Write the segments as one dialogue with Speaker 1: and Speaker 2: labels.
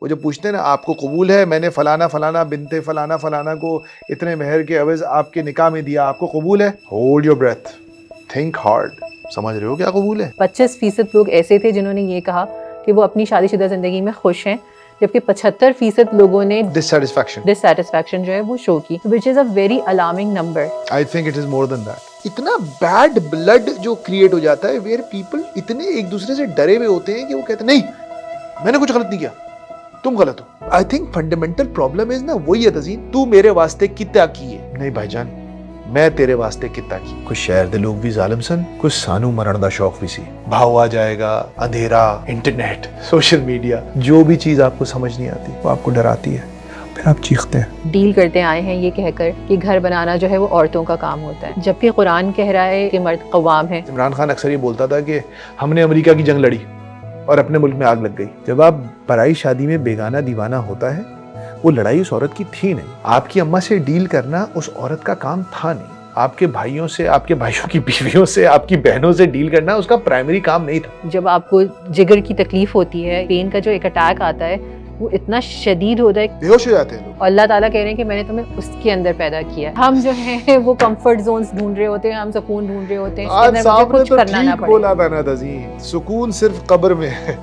Speaker 1: وہ جب پوچھتے ہیں نا آپ کو قبول ہے, میں نے فلانا فلانا بنتے فلانا فلانا کو اتنے مہر کے عوض آپ کے نکاح میں دیا, آپ کو قبول ہے؟ Hold your breath, think hard. سمجھ رہے ہو کیا قبول ہے؟
Speaker 2: 25% لوگ ایسے تھے جنہوں نے یہ کہا کہ وہ اپنی شادی شدہ زندگی میں خوش ہیں, جبکہ 75% لوگوں نے ڈسسیٹسفیکشن جو ہے وہ شو کی, which is a very alarming number.
Speaker 1: I think it is more than that. اتنا بیڈ بلڈ جو کریٹ ہو جاتا ہے ویئر پیپل اتنے ایک دوسرے سے ڈرے ہوئے ہوتے ہیں کہ وہ کہتے ہیں نہیں میں نے کچھ غلط نہیں کیا, تم غلط ہو. I think fundamental problem is نا وہی ہے تزین, تو میرے واسطے کتا کی ہے, نہیں بھائی جان میں تیرے واسطے کتا کی. کچھ شہر دے لوگ بھی ظالم سن, کچھ سانو مرن دا شوق بھی سی. بھاؤ آ جائے گا, اندھیرا, انٹرنیٹ, سوشل میڈیا, جو بھی چیز آپ کو سمجھ نہیں آتی وہ آپ کو ڈراتی ہے, پھر آپ چیختے ہیں.
Speaker 2: ڈیل کرتے آئے ہیں یہ کہہ کر کہ گھر بنانا جو ہے وہ عورتوں کا کام ہوتا ہے, جبکہ قرآن کہہ رہا ہے کہ مرد قوام ہے.
Speaker 1: عمران خان اکثر یہ بولتا تھا کہ ہم نے امریکہ کی جنگ لڑی اور اپنے ملک میں آگ لگ گئی. جب آپ پرائی شادی میں بیگانہ دیوانہ ہوتا ہے, وہ لڑائی اس عورت کی تھی نہیں. آپ کی اماں سے ڈیل کرنا اس عورت کا کام تھا نہیں. آپ کے بھائیوں سے, آپ کے بھائیوں کی بیویوں سے, آپ کی بہنوں سے ڈیل کرنا اس کا پرائمری کام نہیں تھا.
Speaker 2: جب آپ کو جگر کی تکلیف ہوتی ہے, پین کا جو ایک اٹیک آتا ہے وہ اتنا شدید ہوتا ہے,
Speaker 1: بے ہوش ہو جاتے ہیں لوگ.
Speaker 2: اور اللہ تعالیٰ کہہ رہے ہیں کہ میں نے تمہیں اس کے اندر پیدا کیا ہے. ہم جو ہیں وہ کمفرٹ زونز ڈھونڈ رہے ہوتے ہیں, ہم سکون ڈھونڈ رہے ہوتے ہیں, اس کے اندر مجھے کچھ کرنا نہ پڑے.
Speaker 1: بولا تھا نا تزین, سکون صرف قبر میں ہے.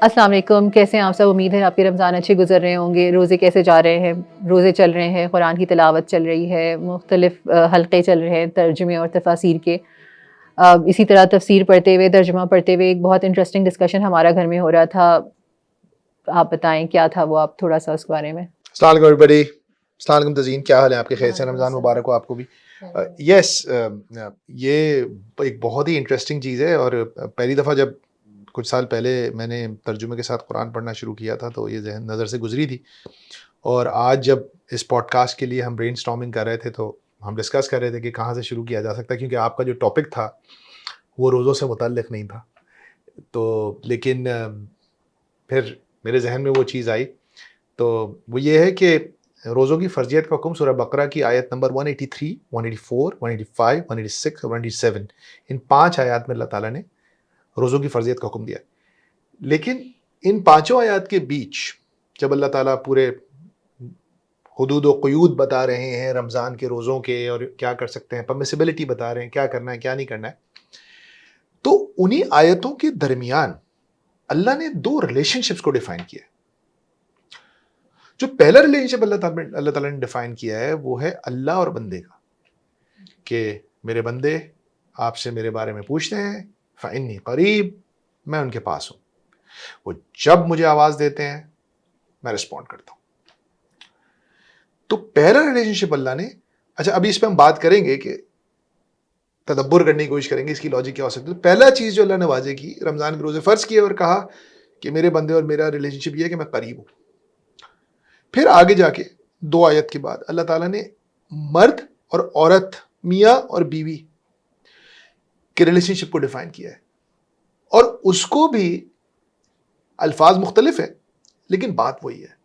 Speaker 2: السلام علیکم, کیسے ہیں آپ سب؟ امید ہے آپ کے رمضان اچھے گزر رہے ہوں گے. روزے کیسے جا رہے ہیں؟ روزے چل رہے ہیں, قرآن کی تلاوت چل رہی ہے, مختلف حلقے چل رہے ہیں ترجمے اور تفاسیر کے. اسی طرح تفسیر پڑھتے ہوئے, ترجمہ پڑھتے ہوئے ایک بہت انٹرسٹنگ ڈسکشن ہمارا گھر میں ہو رہا تھا. آپ بتائیں کیا تھا وہ, آپ تھوڑا سا اس کے بارے میں.
Speaker 1: السلام علیکم ایوری بڈی. السلام علیکم تزین, کیا حال ہے آپ کے؟ خیر سے, رمضان مبارک ہو آپ کو بھی. یس, یہ ایک بہت ہی انٹرسٹنگ چیز ہے, اور پہلی دفعہ جب کچھ سال پہلے میں نے ترجمے کے ساتھ قرآن پڑھنا شروع کیا تھا تو یہ ذہن نظر سے گزری تھی, اور آج جب اس پوڈ کاسٹ کے لیے ہم برین اسٹارمنگ کر رہے تھے تو ہم ڈسکس کر رہے تھے کہ کہاں سے شروع کیا جا سکتا ہے, کیونکہ آپ کا جو ٹاپک تھا وہ روزوں سے متعلق نہیں تھا. تو لیکن پھر میرے ذہن میں وہ چیز آئی, تو وہ یہ ہے کہ روزوں کی فرضیت کا حکم سورہ بقرہ کی آیت نمبر 183, 184, 185, 186 اور 187, ان 5 آیات میں اللہ تعالیٰ نے روزوں کی فرضیت کا حکم دیا. لیکن ان 5 آیات کے بیچ جب اللہ تعالیٰ پورے حدود و قیود بتا رہے ہیں رمضان کے روزوں کے, اور کیا کر سکتے ہیں, پرمیسیبلٹی بتا رہے ہیں, کیا کرنا ہے کیا نہیں کرنا ہے, تو انہی آیتوں کے درمیان اللہ نے 2 ریلیشن شپس کو ڈیفائن کیا ہے. جو پہلا ریلیشن شپ اللہ تعالیٰ نے ڈیفائن کیا ہے وہ ہے اللہ اور بندے کا, کہ میرے بندے آپ سے میرے بارے میں پوچھتے ہیں, فإنی قریب, میں ان کے پاس ہوں, وہ جب مجھے آواز دیتے ہیں میں رسپونڈ کرتا ہوں. تو پہلا ریلیشن شپ اللہ نے, اچھا ابھی اس پہ ہم بات کریں گے کہ تدبر کرنے کی کوشش کریں گے اس کی لاجک کیا ہو سکتی ہے. پہلا چیز جو اللہ نے واضح کی, رمضان کے روزے فرض کیے اور کہا کہ میرے بندے اور میرا ریلیشن شپ یہ ہے کہ میں قریب ہوں. پھر آگے جا کے 2 آیت کے بعد اللہ تعالیٰ نے مرد اور عورت, میاں اور بیوی کے ریلیشن شپ کو ڈیفائن کیا ہے, اور اس کو بھی الفاظ مختلف ہیں لیکن بات وہی ہے.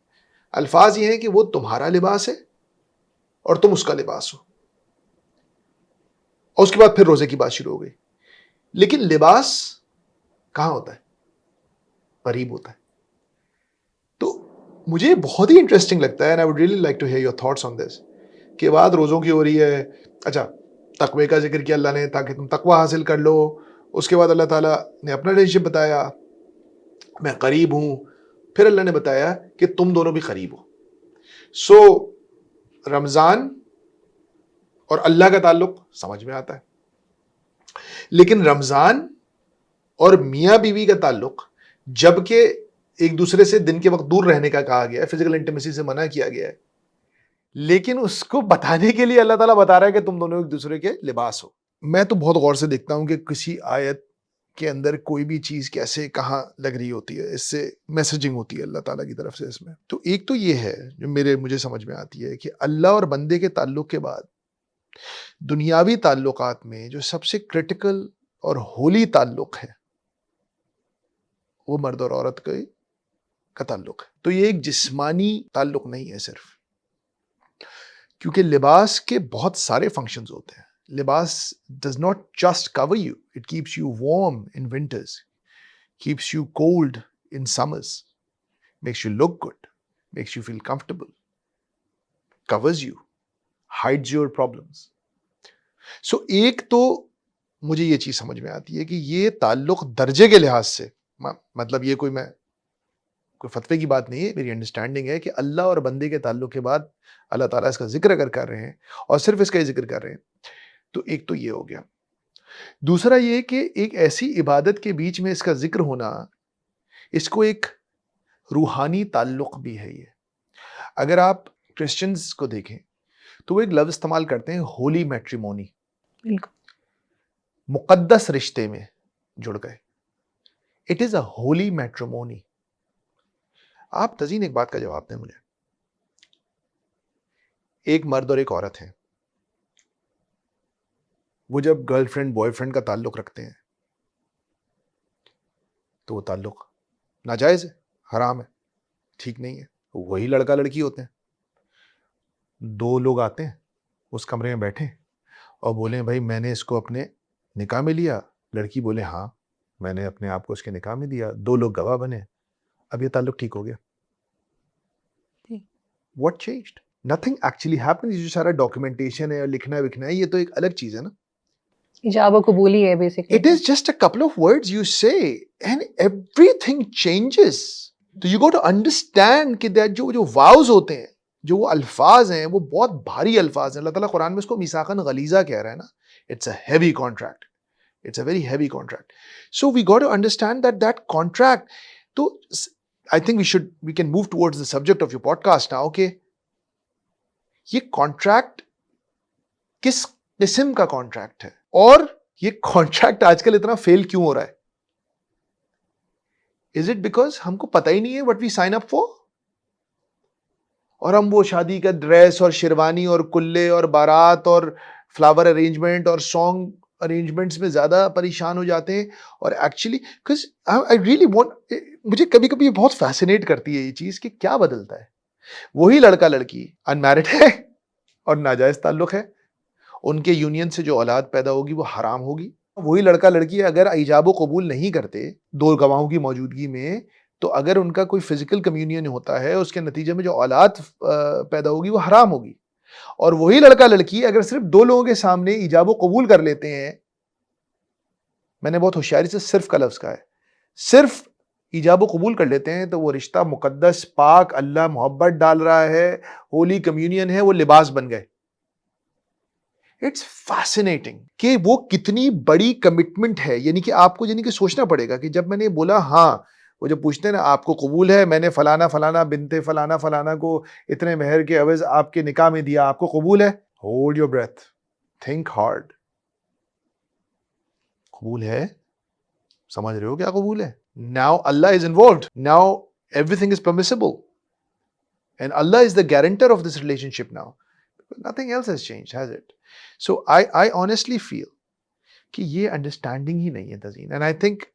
Speaker 1: الفاظ یہ ہیں کہ وہ تمہارا لباس ہے اور تم اس کا لباس ہو, اور اس کے بعد پھر روزے کی بات شروع ہو گئی. لیکن لباس کہاں ہوتا ہے؟ قریب ہوتا ہے. تو مجھے بہت ہی انٹرسٹنگ لگتا ہے, and I would really like to hear your thoughts on this, کہ بات روزوں کی ہو رہی ہے. اچھا, تقوی کا ذکر کیا اللہ نے تاکہ تم تقوی حاصل کر لو. اس کے بعد اللہ تعالیٰ نے اپنا ریلیشن بتایا, میں قریب ہوں. پھر اللہ نے بتایا کہ تم دونوں بھی قریب ہو. سو رمضان اور اللہ کا تعلق سمجھ میں آتا ہے, لیکن رمضان اور میاں بیوی کا تعلق, جبکہ ایک دوسرے سے دن کے وقت دور رہنے کا کہا گیا ہے, فزیکل انٹیمیسی سے منع کیا گیا ہے, لیکن اس کو بتانے کے لیے اللہ تعالیٰ بتا رہا ہے کہ تم دونوں ایک دوسرے کے لباس ہو. میں تو بہت غور سے دیکھتا ہوں کہ کسی آیت کے اندر کوئی بھی چیز کیسے کہاں لگ رہی ہوتی ہے, اس سے میسجنگ ہوتی ہے اللہ تعالیٰ کی طرف سے اس میں. تو ایک تو یہ ہے جو مجھے سمجھ میں آتی ہے کہ اللہ اور بندے کے تعلق کے بعد دنیاوی تعلقات میں جو سب سے کرٹیکل اور ہولی تعلق ہے وہ مرد اور عورت کا تعلق ہے. تو یہ ایک جسمانی تعلق نہیں ہے صرف, کیونکہ لباس کے بہت سارے فنکشنز ہوتے ہیں. لباس does not just cover you, it keeps you warm in winters. keeps you cold in summers, makes you look good, makes you feel comfortable, covers you, hides your problems. So ایک تو مجھے یہ چیز سمجھ میں آتی ہے کہ یہ تعلق درجے کے لحاظ سے، مطلب یہ کوئی فتوے کی بات نہیں ہے، میری انڈرسٹینڈنگ ہے کہ اللہ اور بندے کے تعلق کے بعد اللہ تعالیٰ اس کا ذکر اگر کر رہے ہیں اور صرف اس کا ہی ذکر کر رہے ہیں تو ایک تو یہ ہو گیا. دوسرا یہ کہ ایک ایسی عبادت کے بیچ میں اس کا ذکر ہونا، اس کو ایک روحانی تعلق بھی ہے. یہ اگر آپ کرسچنز کو دیکھیں تو وہ ایک لفظ استعمال کرتے ہیں ہولی میٹریمونی،
Speaker 2: بالکل
Speaker 1: مقدس رشتے میں جڑ گئے. اٹ از اے ہولی میٹریمونی. آپ تزین ایک بات کا جواب دیں مجھے. ایک مرد اور ایک عورت ہیں، وہ جب گرل فرینڈ بوائے فرینڈ کا تعلق رکھتے ہیں تو وہ تعلق ناجائز ہے، حرام ہے، ٹھیک نہیں ہے. وہی لڑکا لڑکی ہوتے ہیں، دو لوگ آتے ہیں اس کمرے میں بیٹھے اور بولیں بھائی میں نے اس کو اپنے نکاح میں لیا. لڑکی بولے ہاں میں نے اپنے آپ کو اس کے نکاح میں دیا. دو لوگ گواہ بنے، اب یہ تعلق ٹھیک ہو گیا. What changed? Nothing actually happen. یہ جو سارا ڈاکیومنٹیشن ہے اور لکھنا وکھنا ہے، یہ تو ایک الگ چیز ہے نا.
Speaker 2: ایجاب و قبولی ہے basically.
Speaker 1: It is just a couple of words you say and everything changes. تو you got to understand کہ that جو vows ہوتے ہیں، جو وہ الفاظ ہیں، وہ بہت بھاری الفاظ ہیں. اللہ تعالیٰ قرآن میں اس کو میثاقاً غلیظہ کہہ رہا ہے نا. It's a heavy contract. It's a very heavy contract. So we got to understand that contract. تو I think we can move towards the subject of your podcast now. Okay, یہ کانٹریکٹ کس قسم کا کانٹریکٹ ہے اور یہ contract آج کل اتنا فیل کیوں ہو رہا ہے؟ از اٹ بیکاز ہم کو پتہ ہی نہیں ہے what we sign up for, اور ہم وہ شادی کا ڈریس اور شیروانی اور کلے اور بارات اور فلاور ارینجمنٹ اور سانگ ارینجمنٹس میں زیادہ پریشان ہو جاتے ہیں. اور actually because I really want, مجھے کبھی کبھی بہت فیسینیٹ کرتی ہے یہ چیز کہ کیا بدلتا ہے. وہی لڑکا لڑکی ان میرڈ ہے اور ناجائز تعلق ہے، ان کے یونین سے جو اولاد پیدا ہوگی وہ حرام ہوگی. وہی لڑکا لڑکی اگر ایجاب و قبول نہیں کرتے دو گواہوں کی موجودگی میں، تو اگر ان کا کوئی فزیکل کمیونین ہوتا ہے اس کے نتیجے میں جو اولاد پیدا ہوگی وہ حرام ہوگی. اور وہی لڑکا لڑکی اگر صرف دو لوگوں کے سامنے ایجاب و قبول کر لیتے ہیں، میں نے بہت ہوشیاری سے صرف کا لفظ کہا ہے، صرف ایجاب و قبول کر لیتے ہیں، تو وہ رشتہ مقدس، پاک، اللہ محبت ڈال رہا ہے، ہولی کمیونین ہے، وہ لباس بن گئے. اٹس فیسینیٹنگ کہ وہ کتنی بڑی کمٹمنٹ ہے. یعنی کہ آپ کو سوچنا پڑے گا کہ جب میں نے بولا ہاں، وہ جب پوچھتے ہیں نا آپ کو قبول ہے، میں نے فلانا فلانا بنت فلانا فلانا کو اتنے مہر کے عوض آپ کے نکاح میں دیا، آپ کو قبول ہے؟ Hold your breath, think hard. قبول ہے؟ سمجھ رہے ہو کیا قبول ہے؟ Now Allah is involved. Now everything is permissible. And Allah is the guarantor of this relationship now. Nothing else has changed, has it? So I honestly feel کہ یہ understanding ہی نہیں ہے تزین. And I think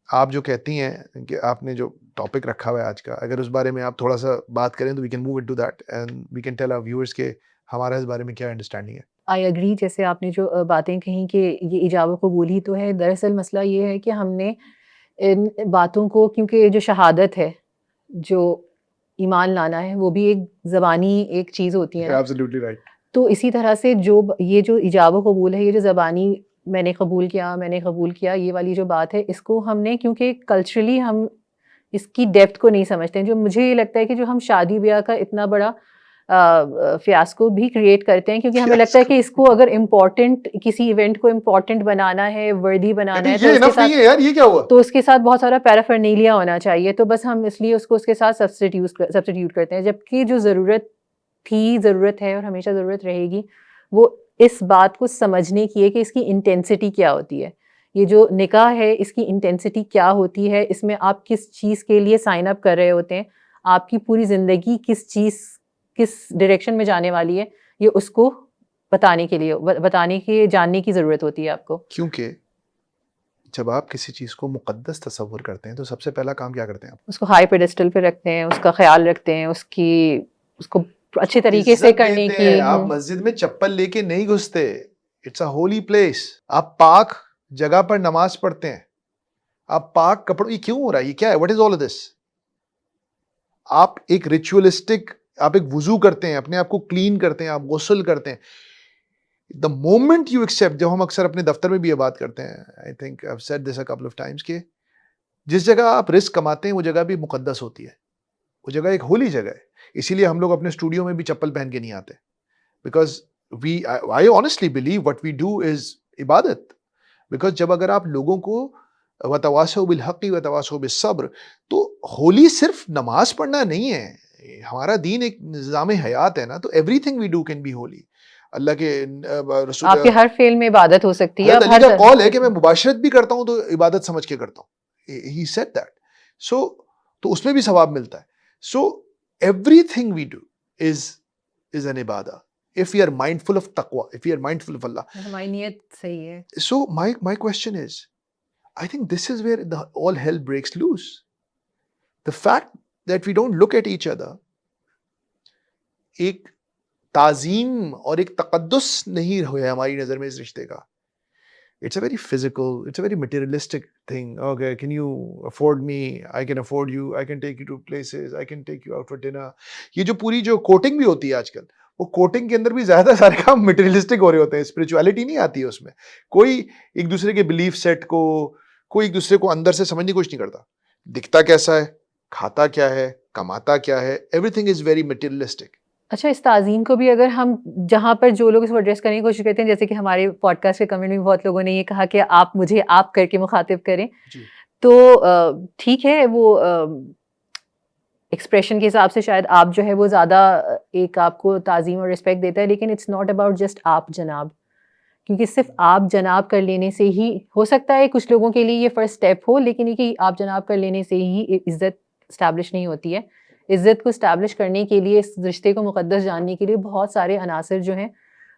Speaker 1: آپ جو کہتی ہیں کہ آپ نے جو ٹاپک رکھا ہوا ہے آج کا، اگر اس بارے میں آپ تھوڑا سا بات کریں تو we can move into that and we can tell our viewers کہ ہمارا اس بارے میں کیا انڈرسٹینڈنگ ہے.
Speaker 2: I agree. جیسے آپ نے جو باتیں کہیں کہ یہ ایجاب و قبول ہی تو ہے، دراصل مسئلہ یہ ہے کہ ہم نے ان باتوں کو، کیونکہ جو شہادت ہے، جو ایمان لانا ہے، وہ بھی ایک زبانی ایک چیز ہوتی ہے نا.
Speaker 1: Absolutely right.
Speaker 2: تو اسی طرح سے یہ جو ایجاب و قبول ہے، یہ جو زبانی میں نے قبول کیا یہ والی جو بات ہے، اس کو ہم نے کیونکہ کلچرلی ہم اس کی ڈیپتھ کو نہیں سمجھتے ہیں. جو مجھے یہ لگتا ہے کہ جو ہم شادی بیاہ کا اتنا بڑا فیاسکو بھی کریٹ کرتے ہیں، کیونکہ ہمیں لگتا ہے کہ اس کو اگر امپورٹنٹ، کسی ایونٹ کو امپورٹنٹ بنانا ہے، وردی بنانا ہے، تو اس کے ساتھ بہت سارا پیرافرنیلیا ہونا چاہیے. تو بس ہم اس لیے اس کو اس کے ساتھ سبسٹیٹیوٹ کرتے ہیں، جبکہ جو ضرورت ہے اور ہمیشہ ضرورت رہے گی وہ اس بات کو سمجھنے کی ہے کہ اس کی انٹینسٹی کیا ہوتی ہے. یہ جو نکاح ہے اس کی انٹینسٹی کیا ہوتی ہے، اس میں آپ کس چیز کے لیے سائن اپ کر رہے ہوتے ہیں، آپ کی پوری زندگی کس ڈائریکشن میں جانے والی ہے، یہ اس کو جاننے کی ضرورت ہوتی ہے آپ کو.
Speaker 1: کیونکہ جب آپ کسی چیز کو مقدس تصور کرتے ہیں تو سب سے پہلا کام کیا کرتے ہیں؟
Speaker 2: اس کو ہائی پیڈسٹل پہ رکھتے ہیں، اس کا خیال رکھتے ہیں، اس کو اچھے طریقے سے کرنے کی.
Speaker 1: آپ مسجد میں چپل لے کے نہیں گھستے، اٹس اے ہولی پلیس. آپ پاک جگہ پر نماز پڑھتے ہیں، آپ پاک کپڑوں، یہ کیوں ہو رہا ہے، یہ کیا ہے، واٹ از آل دس؟ آپ ایک ریچولسٹک، آپ ایک وضو کرتے ہیں، اپنے آپ کو کلین کرتے ہیں، آپ غسل کرتے ہیں. دا مومنٹ یو ایکسیپٹ، جب ہم اکثر اپنے دفتر میں بھی یہ بات کرتے ہیں، I think I have said this a couple of Times, کہ جس جگہ آپ رزق کماتے ہیں وہ جگہ بھی مقدس ہوتی ہے، وہ جگہ ایک ہولی جگہ ہے. اسی لیے ہم لوگ اپنے اسٹوڈیو میں بھی چپل پہن کے نہیں آتے، because I honestly believe what we do is عبادت. بیکاز جب اگر آپ لوگوں کو وتواصوا بالحق وتواصوا بالصبر، تو ہولی صرف نماز پڑھنا نہیں ہے، ہمارا دین ایک نظام حیات ہے نا، تو everything we do can be holy. Allah کے رسول
Speaker 2: آپ کے ہر فعل میں عبادت ہو سکتی ہے.
Speaker 1: حضرت
Speaker 2: آپ
Speaker 1: علی
Speaker 2: ہر
Speaker 1: کا قول ہے کہ میں مباشرت بھی کرتا ہوں تو عبادت سمجھ کے کرتا ہوں. He said that. So تو اس میں بھی ثواب ملتا ہے. So everything we do is an ibadah if we are mindful of taqwa, if we are mindful of Allah.
Speaker 2: ہماری نیت صحیح ہے.
Speaker 1: So my question is, I think this is where all hell breaks loose. The fact that we don't look at each other, ایک تعظیم اور ایک تقدس نہیں ہوا ہماری نظر میں اس رشتے کا. It's a very physical, it's a very materialistic thing. Okay, can you afford me? I can afford you. I can take you to places. I can take you out for dinner. یہ جو پوری جو coating بھی ہوتی ہے آج کل، وہ کوٹنگ کے اندر بھی زیادہ سارے کام مٹیریلسٹک ہو رہے ہوتے ہیں، اسپرچویلٹی نہیں آتی ہے اس میں. کوئی ایک دوسرے کے بلیف سیٹ کو، کوئی ایک دوسرے کو اندر سے سمجھنے کی کوشش نہیں کرتا. دکھتا کیسا ہے، کھاتا کیا ہے، کماتا کیا ہے، every thing is very materialistic.
Speaker 2: اچھا، اس تعظیم کو بھی اگر ہم جہاں پر جو لوگ اس کو ایڈریس کرنے کی کوشش کرتے ہیں، جیسے کہ ہمارے پوڈ کاسٹ کے کمنٹ میں بہت لوگوں نے یہ کہا کہ آپ مجھے آپ کر کے مخاطب کریں،
Speaker 1: جی
Speaker 2: تو ٹھیک ہے، وہ ایکسپریشن کے حساب سے شاید آپ جو ہے وہ زیادہ ایک آپ کو تعظیم اور رسپیکٹ دیتا ہے، لیکن اٹس ناٹ اباؤٹ جسٹ آپ جناب، کیونکہ صرف آپ جناب کر لینے سے ہی ہو سکتا ہے کچھ لوگوں کے لیے یہ فرسٹ اسٹیپ ہو، لیکن یہ کہ آپ جناب کر لینے سے ہی عزت اسٹیبلش نہیں ہوتی ہے. عزت کو اسٹیبلش کرنے کے لیے، اس رشتے کو مقدس جاننے کے لیے بہت سارے عناصر جو ہیں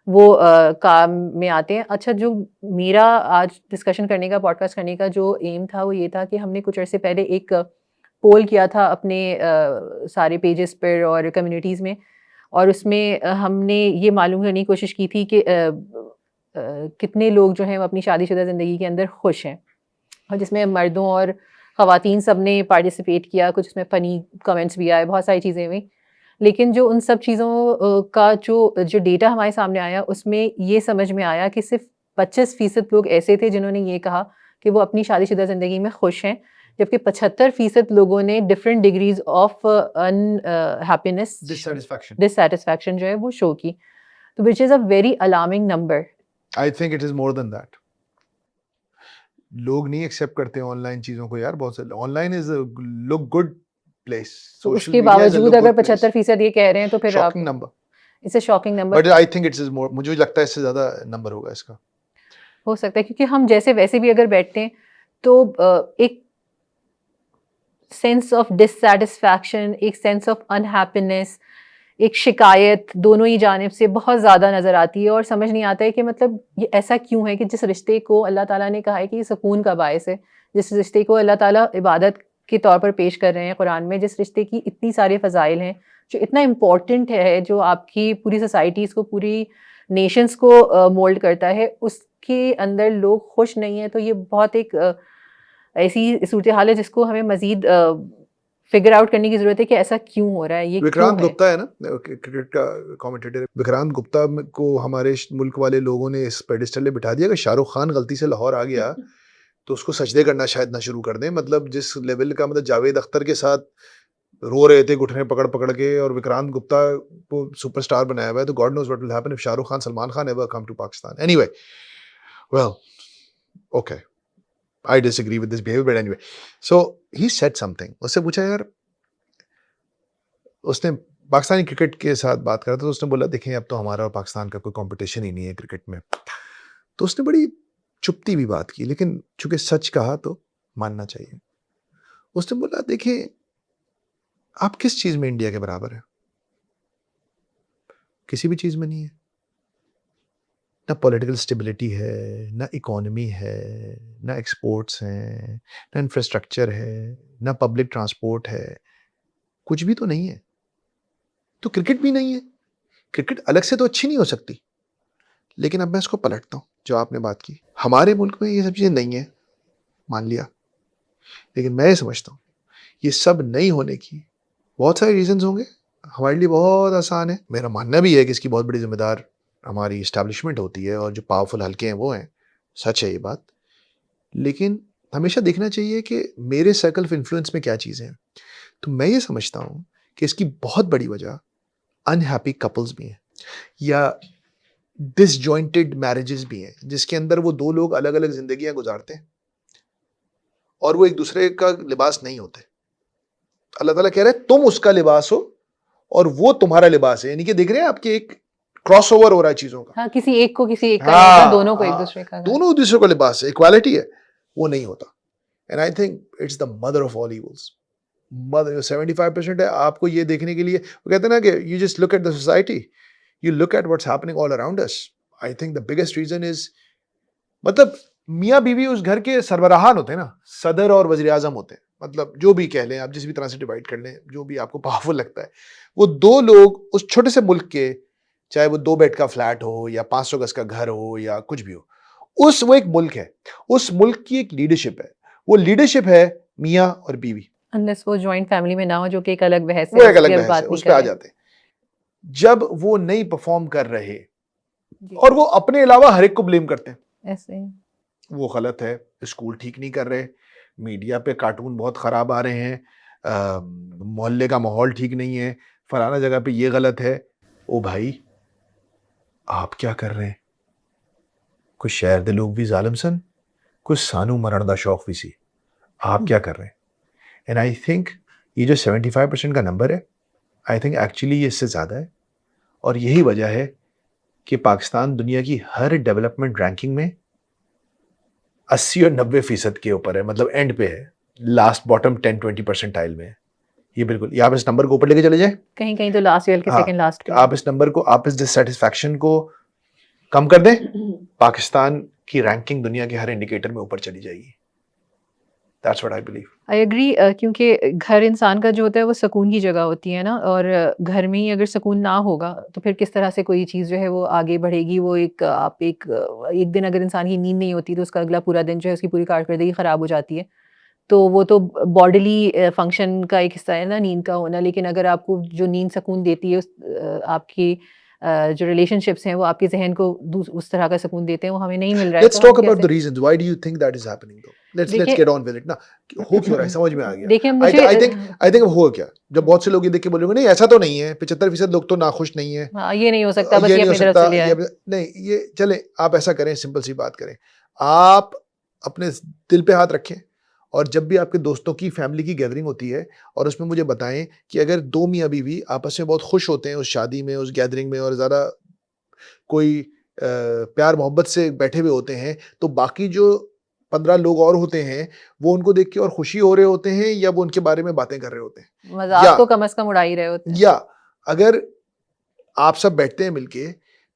Speaker 2: وہ کام میں آتے ہیں. اچھا، جو میرا آج ڈسکشن کرنے کا، پوڈ کاسٹ کرنے کا جو ایم تھا وہ یہ تھا کہ ہم نے کچھ عرصے پہلے ایک پول کیا تھا اپنے سارے پیجز پر اور کمیونٹیز میں، اور اس میں ہم نے یہ معلوم کرنے کی کوشش کی تھی کہ کتنے لوگ جو ہیں وہ اپنی شادی شدہ زندگی کے اندر خوش ہیں، اور جس میں مردوں اور خواتین سب نے پارٹیسپیٹ کیا. کچھ اس میں فنی کمنٹس بھی آئے، بہت ساری چیزیں ہوئی، لیکن جو ان سب چیزوں کا جو ڈیٹا ہمارے سامنے آیا، اس میں یہ سمجھ میں آیا کہ صرف 25% لوگ ایسے تھے جنہوں نے یہ کہا کہ وہ اپنی شادی شدہ زندگی میں خوش ہیں، جبکہ 75% لوگوں نے different degrees of unhappiness, dissatisfaction جو ہے وہ شو کی. تو which is a very alarming number.
Speaker 1: I think it is more than that. لوگ نہیں ایکسیپٹ کرتے آن لائن چیزوں کو یار. بہت سے online is look good place.
Speaker 2: تو اس کے باوجود اگر 75% یہ کہہ رہے ہیں تو پھر
Speaker 1: shocking number.
Speaker 2: It's a shocking number.
Speaker 1: But I think it's more, مجھے لگتا ہے اس سے زیادہ نمبر ہوگا اس کا.
Speaker 2: ہو سکتا ہے، کیونکہ ہم جیسے ویسے بھی اگر بیٹھتے ہیں تو ایک سینس آف ڈسسیٹسفیکشن، ایک سینس آف انہیپینس، ایک شکایت دونوں ہی جانب سے بہت زیادہ نظر آتی ہے، اور سمجھ نہیں آتا ہے کہ مطلب یہ ایسا کیوں ہے کہ جس رشتے کو اللہ تعالیٰ نے کہا ہے کہ یہ سکون کا باعث ہے، جس رشتے کو اللہ تعالیٰ عبادت کے طور پر پیش کر رہے ہیں قرآن میں، جس رشتے کی اتنی سارے فضائل ہیں، جو اتنا امپورٹنٹ ہے، جو آپ کی پوری سوسائٹیز کو، پوری نیشنز کو مولڈ کرتا ہے، اس کے اندر لوگ خوش نہیں ہیں. تو یہ بہت ایک ایسی صورتحال ہے جس کو ہمیں مزید فگر آؤٹ کرنے کی ضرورت ہے کہ ایسا کیوں ہو رہا ہے. یہ
Speaker 1: وکرانت گپتا ہے نا، کرکٹ کا کامنٹیٹر، وکرانت گپتا کو ہمارے ملک والے لوگوں نے اس پیڈسٹل میں بٹھا دیا کہ شاہ رخ خان غلطی سے لاہور آ گیا تو اس کو سجدے کرنا شاید نہ شروع کر دیں. مطلب جس لیول کا، مطلب جاوید اختر کے ساتھ رو رہے تھے گھٹنے پکڑ پکڑ کے، اور وکرانت گپتا کو سپر اسٹار بنایا ہوا ہے. تو God knows what will happen if Shah Rukh Khan, Salman Khan ever come to Pakistan. Anyway, well okay, I disagree with this behavior, but anyway. So he said something. اس سے پوچھا یار، اس نے پاکستانی کرکٹ کے ساتھ بات کرا تو اس نے بولا دیکھیں اب تو ہمارا اور پاکستان کا کوئی کمپٹیشن ہی نہیں ہے کرکٹ میں. تو اس نے بڑی چپتی بھی بات کی، لیکن چونکہ سچ کہا تو ماننا چاہیے. اس نے بولا دیکھیں آپ کس چیز میں انڈیا کے برابر ہیں؟ کسی بھی چیز میں نہیں ہے. نہ پولیٹیکل اسٹیبلٹی ہے، نہ اکانومی ہے، نہ ایکسپورٹس ہیں، نہ انفراسٹرکچر ہے، نہ پبلک ٹرانسپورٹ ہے، کچھ بھی تو نہیں ہے. تو کرکٹ بھی نہیں ہے. کرکٹ الگ سے تو اچھی نہیں ہو سکتی، لیکن اب میں اس کو پلٹتا ہوں. جو آپ نے بات کی، ہمارے ملک میں یہ سب چیزیں نہیں ہیں، مان لیا. لیکن میں یہ سمجھتا ہوں یہ سب نہیں ہونے کی بہت سارے ریزنز ہوں گے. ہمارے لیے بہت آسان ہے. میرا ماننا بھی ہے کہ اس کی بہت بڑی ذمہ دار ہماری اسٹیبلشمنٹ ہوتی ہے اور جو پاورفل حلقے ہیں وہ ہیں. سچ ہے یہ بات. لیکن ہمیشہ دیکھنا چاہیے کہ میرے سرکل آف انفلوئنس میں کیا چیزیں ہیں. تو میں یہ سمجھتا ہوں کہ اس کی بہت بڑی وجہ انہیپی کپلز بھی ہیں یا ڈس جوائنٹڈ میرجز بھی ہیں, جس کے اندر وہ دو لوگ الگ الگ زندگیاں گزارتے ہیں اور وہ ایک دوسرے کا لباس نہیں ہوتے. اللہ تعالیٰ کہہ رہے ہیں تم اس کا لباس ہو اور وہ تمہارا لباس ہے. یعنی کہ دیکھ رہے ہیں آپ کے ایک کراس اوور ہو رہا ہے چیزوں کا.
Speaker 2: ہاں کسی ایک کو کسی ایک کا نہیں ہوتا, دونوں کو ایک دوسرے کا.
Speaker 1: دونوں ایک دوسرے کا لباس ہے, ایکوالٹی ہے, وہ نہیں ہوتا. And I think it's the mother of all evils. 75% ہے آپ کو یہ دیکھنے کے لیے. وہ کہتے ہیں نا کہ you just look at the society, you look at what's happening all around us. I think the biggest reason is, مطلب میاں بیوی اس گھر کے سربراہان ہوتے ہیں نا, صدر اور وزیر اعظم ہوتے ہیں. مطلب جو بھی کہہ لیں آپ, جس بھی طرح سے ڈیوائڈ کر لیں, جو بھی آپ کو پاورفل لگتا ہے, وہ دو لوگ اس چھوٹے سے ملک کے, چاہے وہ 2 بیڈ کا فلیٹ ہو یا 500 گز کا گھر ہو یا کچھ بھی ہو, وہ ایک ملک ہے. اس ملک کی ایک لیڈرشپ ہے. وہ لیڈرشپ ہے میاں اور بیوی.
Speaker 2: انلیس وہ جوائنٹ فیملی میں نہ ہو, جو کہ ایک الگ بحث ہے,
Speaker 1: وہ ایک الگ بحث ہے, اس پہ آ جاتے ہیں. جب وہ نہیں پرفارم کر رہے اور وہ اپنے علاوہ ہر ایک کو بلیم کرتے ہیں,
Speaker 2: ایسے
Speaker 1: وہ غلط ہے, اسکول ٹھیک نہیں کر رہے, میڈیا پہ کارٹون بہت خراب آ رہے ہیں, محلے کا ماحول ٹھیک نہیں ہے, فلانا جگہ پہ یہ غلط ہے. او بھائی آپ کیا کر رہے ہیں؟ کچھ شہر دے لوگ بھی ظالم سن, کچھ سانو مرن دا شوق بھی سی. آپ کیا کر رہے ہیں؟ اینڈ آئی تھنک یہ جو 75% کا نمبر ہے, آئی تھنک ایکچولی یہ اس سے زیادہ ہے. اور یہی وجہ ہے کہ پاکستان دنیا کی ہر ڈیولپمنٹ رینکنگ میں 80 اور 90% کے اوپر ہے, مطلب اینڈ پہ ہے, لاسٹ باٹم 10-20% میں ہے. یہ بالکل, یہ آپ اس نمبر کو اوپر لے کے چلے جائیں,
Speaker 2: کہیں کہیں تو لاسٹ ایئر کے سیکنڈ لاسٹ.
Speaker 1: آپ اس نمبر کو, آپ اس ڈسسیٹسفیکشن کو کم کر دیں, پاکستان کی رینکنگ دنیا کے ہر انڈیکیٹر میں اوپر چلی جائے گی. That's what I believe.
Speaker 2: I agree, کیونکہ گھر انسان کا جو ہوتا ہے وہ سکون کی جگہ ہوتی ہے نا, اور گھر میں ہی اگر سکون نہ ہوگا تو پھر کس طرح سے کوئی چیز جو ہے وہ آگے بڑھے گی. وہ ایک دن اگر انسان کی نیند نہیں ہوتی تو اس کا اگلا پورا دن جو ہے اس کی پوری کارکردگی خراب ہو جاتی ہے. تو وہ تو باڈیلی فنکشن کا ایک حصہ ہے نا نیند کا ہونا, لیکن اگر آپ کو جو نیند سکون دیتی ہے, آپ کی جو ریلیشن شپس ہیں وہ آپ کے ذہن کو اس طرح کا سکون دیتے ہیں, وہ ہمیں نہیں مل رہا ہے.
Speaker 1: Let's talk about the reasons. Why do you think that is happening though? Let's get on with it نا. ہو کیوں رہا ہے, سمجھ میں آ گیا.
Speaker 2: دیکھیں مجھے
Speaker 1: I think ہو کیا, جب بہت سے لوگ یہ دیکھ کے بولیں گے نہیں ایسا تو نہیں ہے, 75% لوگ تو ناخوش نہیں ہیں,
Speaker 2: یہ نہیں ہو سکتا, بس یہ اپنی طرف سے لیا ہے.
Speaker 1: نہیں, یہ چلیں آپ ایسا کریں, سمپل سی بات کریں, آپ اپنے دل پہ ہاتھ رکھیں, اور جب بھی آپ کے دوستوں کی فیملی کی گیدرنگ ہوتی ہے اور اس میں مجھے بتائیں کہ اگر 2 میاں بیوی آپس میں بہت خوش ہوتے ہیں اس شادی میں, اس گیدرنگ میں, اور زیادہ کوئی پیار محبت سے بیٹھے ہوئے ہوتے ہیں, تو باقی جو 15 لوگ اور ہوتے ہیں وہ ان کو دیکھ کے اور خوشی ہو رہے ہوتے ہیں, یا وہ ان کے بارے میں باتیں کر رہے ہوتے ہیں,
Speaker 2: مذاق کو کم از کم اڑا ہی رہے ہوتے ہیں.
Speaker 1: یا اگر آپ سب بیٹھتے ہیں مل کے,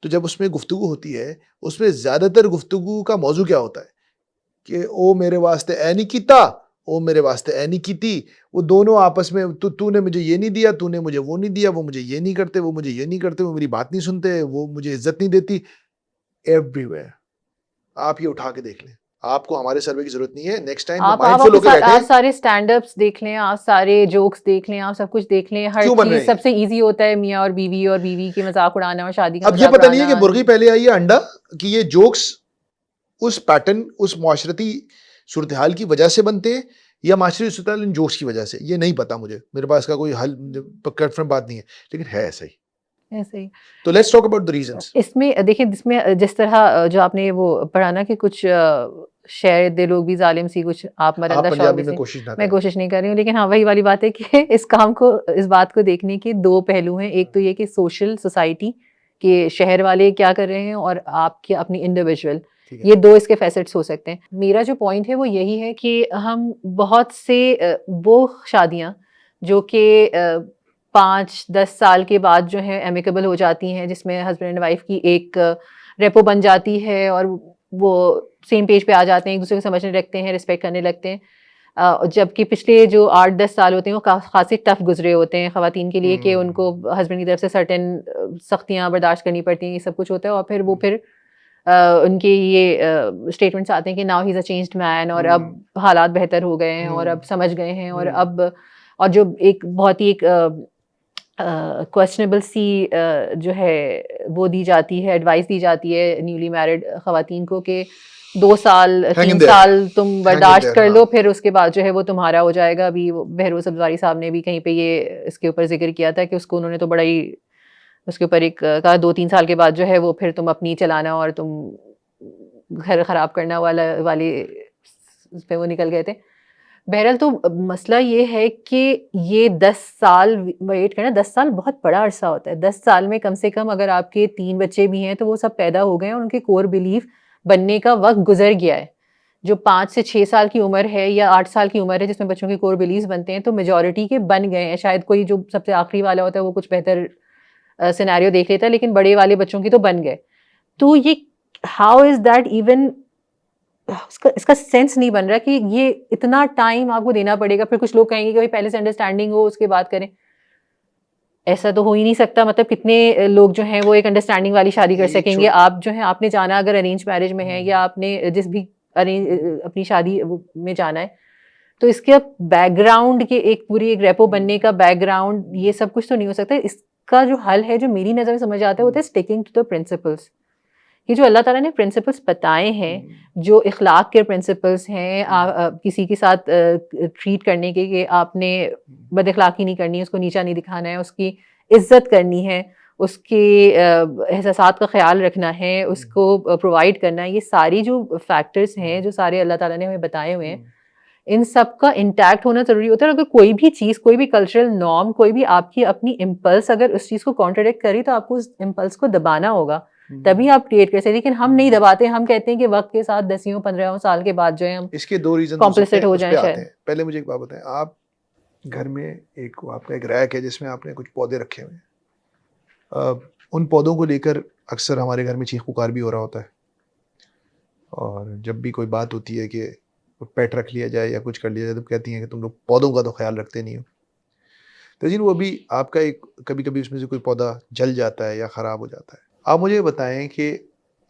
Speaker 1: تو جب اس میں گفتگو ہوتی ہے, اس میں زیادہ تر گفتگو کا موضوع کیا ہوتا ہے کہ او میرے واسطے اے نہیں کیتا, او میرے واسطے اے نہیں کیتی. وہ دونوں آپس میں تو نے مجھے یہ نہیں دیا, تو نے مجھے وہ نہیں دیا, وہ مجھے یہ نہیں کرتے, وہ مجھے یہ نہیں کرتے, وہ میری بات نہیں سنتے, وہ مجھے عزت نہیں دیتی. ایوری ویئر آپ یہ اٹھا کے دیکھ لیں, آپ کو ہمارے سروے کی ضرورت نہیں ہے. نیکسٹ ٹائم مائنڈفل ہو کے بیٹھیں,
Speaker 2: آپ سارے اسٹینڈ اپس دیکھ لیں, آپ سارے جوکس دیکھ لیں, آپ سب کچھ دیکھ لیں. ہر چیز سب سے ایزی ہوتا ہے میاں اور بیوی کے مذاق اڑانا اور شادی کا.
Speaker 1: اب یہ پتہ نہیں ہے کہ مرغی پہلے آئی ہے انڈا, کہ یہ جوکس اس پیٹرن, اس معاشرتی صورتحال کی وجہ سے بنتے ہیں یا معاشرتی صورتحال ان جوکس کی وجہ سے, یہ نہیں پتا مجھے, میرے پاس کا کوئی حل کنفرم بات نہیں ہے, لیکن ہے ایسا ہی. تو let's talk about the reasons.
Speaker 2: اس میں دیکھیں, جس طرح جو آپ نے وہ پڑھا نا کہ کچھ شہر دے لوگ بھی ظالم سی, کچھ آپ مرندہ شوق سے, میں کوشش نہیں کر رہی ہوں, لیکن ہاں وہی والی بات ہے کہ اس کام کو, اس بات کو دیکھنے کے 2 پہلو ہیں. ایک تو یہ کہ سوشل سوسائٹی کہ شہر والے کیا کر رہے ہیں, اور آپ کے اپنی انڈیویجول, یہ 2 اس کے فیسٹس ہو سکتے ہیں. میرا جو پوائنٹ ہے وہ یہی ہے کہ ہم بہت سے وہ شادیاں جو کہ 5-10 سال کے بعد جو ہے ایمیکیبل ہو جاتی ہیں, جس میں ہسبینڈ اینڈ وائف کی ایک ریپو بن جاتی ہے اور وہ سیم پیج پہ آ جاتے ہیں, ایک دوسرے کو سمجھنے لگتے ہیں, رسپیکٹ کرنے لگتے ہیں. جبکہ پچھلے جو 8-10 سال ہوتے ہیں وہ خاصی ٹف گزرے ہوتے ہیں خواتین کے لیے, کہ ان کو ہسبینڈ کی طرف سے سرٹن سختیاں برداشت کرنی پڑتی ہیں, یہ سب کچھ ہوتا ہے. اور پھر ان کے یہ اسٹیٹمنٹس آتے ہیں کہ now he is a changed مین، اور اب حالات بہتر ہو گئے ہیں اور اب سمجھ گئے ہیں، اور اب اور جو ایک بہت ہی ایک کویسچنیبل سی جو ہے وہ دی جاتی ہے، ایڈوائس دی جاتی ہے نیولی میرڈ خواتین کو کہ 2 سال 3 سال تم برداشت کر لو، پھر اس کے بعد جو ہے وہ تمہارا ہو جائے گا. ابھی بہروز ابزاری صاحب نے بھی کہیں پہ یہ اس کے اوپر ذکر کیا تھا کہ اس کو انہوں نے تو بڑا ہی اس کے اوپر ایک کہا 2-3 سال کے بعد جو ہے وہ پھر تم اپنی چلانا اور تم گھر خراب کرنا والے اس پہ وہ نکل گئے تھے. بہرحال تو مسئلہ یہ ہے کہ یہ 10 سال ویٹ کرنا، 10 سال بہت بڑا عرصہ ہوتا ہے. 10 سال میں کم سے کم اگر آپ کے 3 بچے بھی ہیں تو وہ سب پیدا ہو گئے ہیں اور ان کے کور بلیف بننے کا وقت گزر گیا ہے. جو 5 سے 6 سال کی عمر ہے یا 8 سال کی عمر ہے جس میں بچوں کے کور بلیفs بنتے ہیں تو میجورٹی کے بن گئے ہیں. شاید کوئی جو سب سے آخری والا ہوتا ہے وہ کچھ بہتر سینیریو دیکھ لیتا ہے، لیکن بڑے والے بچوں کی تو بن گئے. تو یہ ہاؤ از دیٹ ایون، اس کا سینس نہیں بن رہا کہ یہ اتنا ٹائم آپ کو دینا پڑے گا. پھر کچھ لوگ کہیں گے کہ پہلے سے انڈرسٹینڈنگ ہو اس کے بعد کریں. ایسا تو ہو ہی نہیں سکتا. مطلب کتنے لوگ جو ہیں وہ ایک انڈرسٹینڈنگ والی شادی کر سکیں گے؟ آپ جو ہیں آپ نے جانا اگر ارینج میرج میں ہے یا آپ نے جس بھی اپنی شادی میں جانا ہے تو اس کے بیک گراؤنڈ کے ایک پوری ایک ریپو بننے کا بیک گراؤنڈ یہ سب کچھ تو نہیں ہو سکتا. اس کا جو حل ہے جو میری نظر میں سمجھ آتا ہے وہ ہے اسٹیکنگ ٹو دا پرنسپلس. یہ جو اللہ تعالیٰ نے پرنسپلس بتائے ہیں، جو اخلاق کے پرنسپلس ہیں، کسی کے ساتھ ٹریٹ کرنے کے کہ آپ نے بد اخلاقی نہیں کرنی، اس کو نیچا نہیں دکھانا ہے، اس کی عزت کرنی ہے، اس کے احساسات کا خیال رکھنا ہے، اس کو پرووائڈ کرنا ہے، یہ ساری جو فیکٹرس ہیں جو سارے اللہ تعالیٰ نے ہمیں بتائے ہوئے ہیں، ان سب کا انٹیکٹ ہونا ضروری ہوتا ہے. اگر کوئی بھی چیز، کوئی بھی کلچرل نارم، کوئی بھی آپ کی اپنی امپلس اگر اس چیز کو کانٹراڈکٹ کری تو آپ کو اس امپلس کو دبانا ہوگا، تبھی آپ کریٹ کر سکتے. لیکن ہم نہیں دباتے. ہم کہتے ہیں کہ وقت کے ساتھ 10-15 سال کے بعد جو ہے ہم
Speaker 1: اس کے 2 ریزن
Speaker 2: کمپلیسٹ ہو جائیں شاید.
Speaker 1: پہلے مجھے ایک بات بتائیں، آپ گھر میں آپ کا ایک ریک ہے جس میں آپ نے کچھ پودے رکھے ہوئے ہیں، ان پودوں کو لے کر اکثر ہمارے گھر میں چیخ پکار بھی ہو رہا ہوتا ہے، اور جب بھی کوئی بات ہوتی ہے کہ پیٹ رکھ لیا جائے یا کچھ کر لیا جائے تو کہتی ہیں کہ تم لوگ پودوں کا تو خیال رکھتے نہیں ہو. تو جی وہ بھی آپ کا ایک کبھی کبھی اس میں سے کوئی پودا جل جاتا ہے یا خراب ہو جاتا ہے. آپ مجھے بتائیں کہ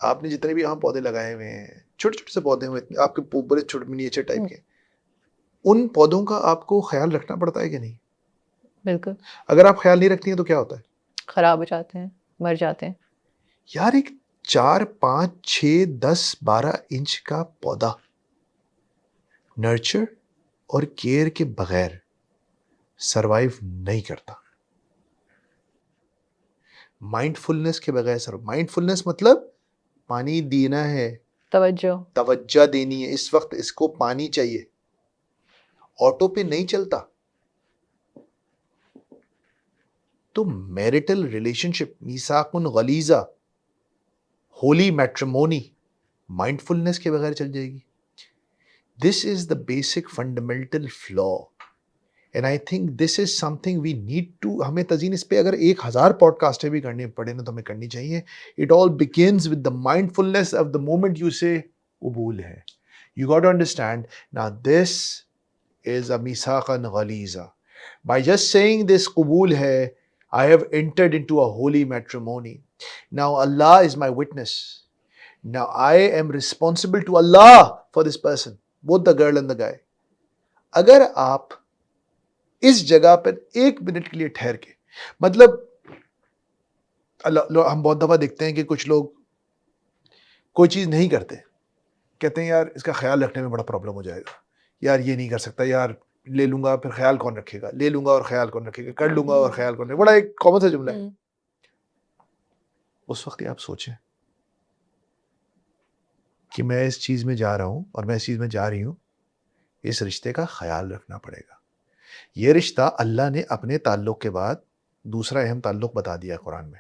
Speaker 1: آپ نے جتنے بھی یہاں پودے لگائے ہوئے ہیں، چھوٹے چھوٹے سے پودے ہوئے آپ کے بڑے چھوٹے منیچر ٹائپ کے، ان پودوں کا آپ کو خیال رکھنا پڑتا ہے کہ نہیں؟
Speaker 2: بالکل.
Speaker 1: اگر آپ خیال نہیں رکھتی ہیں تو کیا ہوتا ہے؟
Speaker 2: خراب ہو جاتے ہیں، مر جاتے ہیں.
Speaker 1: یار ایک 4 5 6 10 12 انچ کا پودا نرچر اور کیئر کے بغیر سروائیو نہیں کرتا. مائنڈ فلنس کے بغیر مائنڈ فلنس مطلب پانی دینا ہے، توجہ دینی ہے، اس وقت اس کو پانی چاہیے، آٹو پہ نہیں چلتا. تو میرٹل ریلیشن شپ میثاق غلیظہ، ہولی میٹریمونی مائنڈ فلنس کے بغیر چل جائے گی. This is the basic fundamental flaw, and I think this is something we need to. ہمیں تزین اس پہ اگر 1000 پوڈ کاسٹیں بھی کرنے پڑے نا تو ہمیں کرنی چاہیے. It all begins with the mind فلنس of the moment you سے قبول ہے. یو گاٹ ٹو انڈرسٹینڈ نا دس از اے میثاقا غلیظا. بائی جسٹ سیئنگ دس قبول ہے، I have entered into a holy matrimony. Now Allah is my witness. Now I am responsible to Allah for this person, both the girl and the guy. اگر آپ اس جگہ پر 1 minute کے لیے ٹھہر کے، مطلب ہم بہت دفعہ دیکھتے ہیں کہ کچھ لوگ کوئی چیز نہیں کرتے، کہتے ہیں یار اس کا خیال رکھنے میں بڑا پرابلم ہو جائے گا، یار یہ نہیں کر سکتا، یار لے لوں گا پھر خیال کون رکھے گا، لے لوں گا اور خیال کون رکھے گا، کر لوں گا اور خیال کون رکھے گا. بڑا ایک کامن سا جملہ ہے. اس وقت آپ سوچیں کہ میں اس چیز میں جا رہا ہوں اور میں اس چیز میں جا رہی ہوں، اس رشتے کا خیال رکھنا پڑے گا. یہ رشتہ اللہ نے اپنے تعلق کے بعد دوسرا اہم تعلق بتا دیا ہے قرآن میں،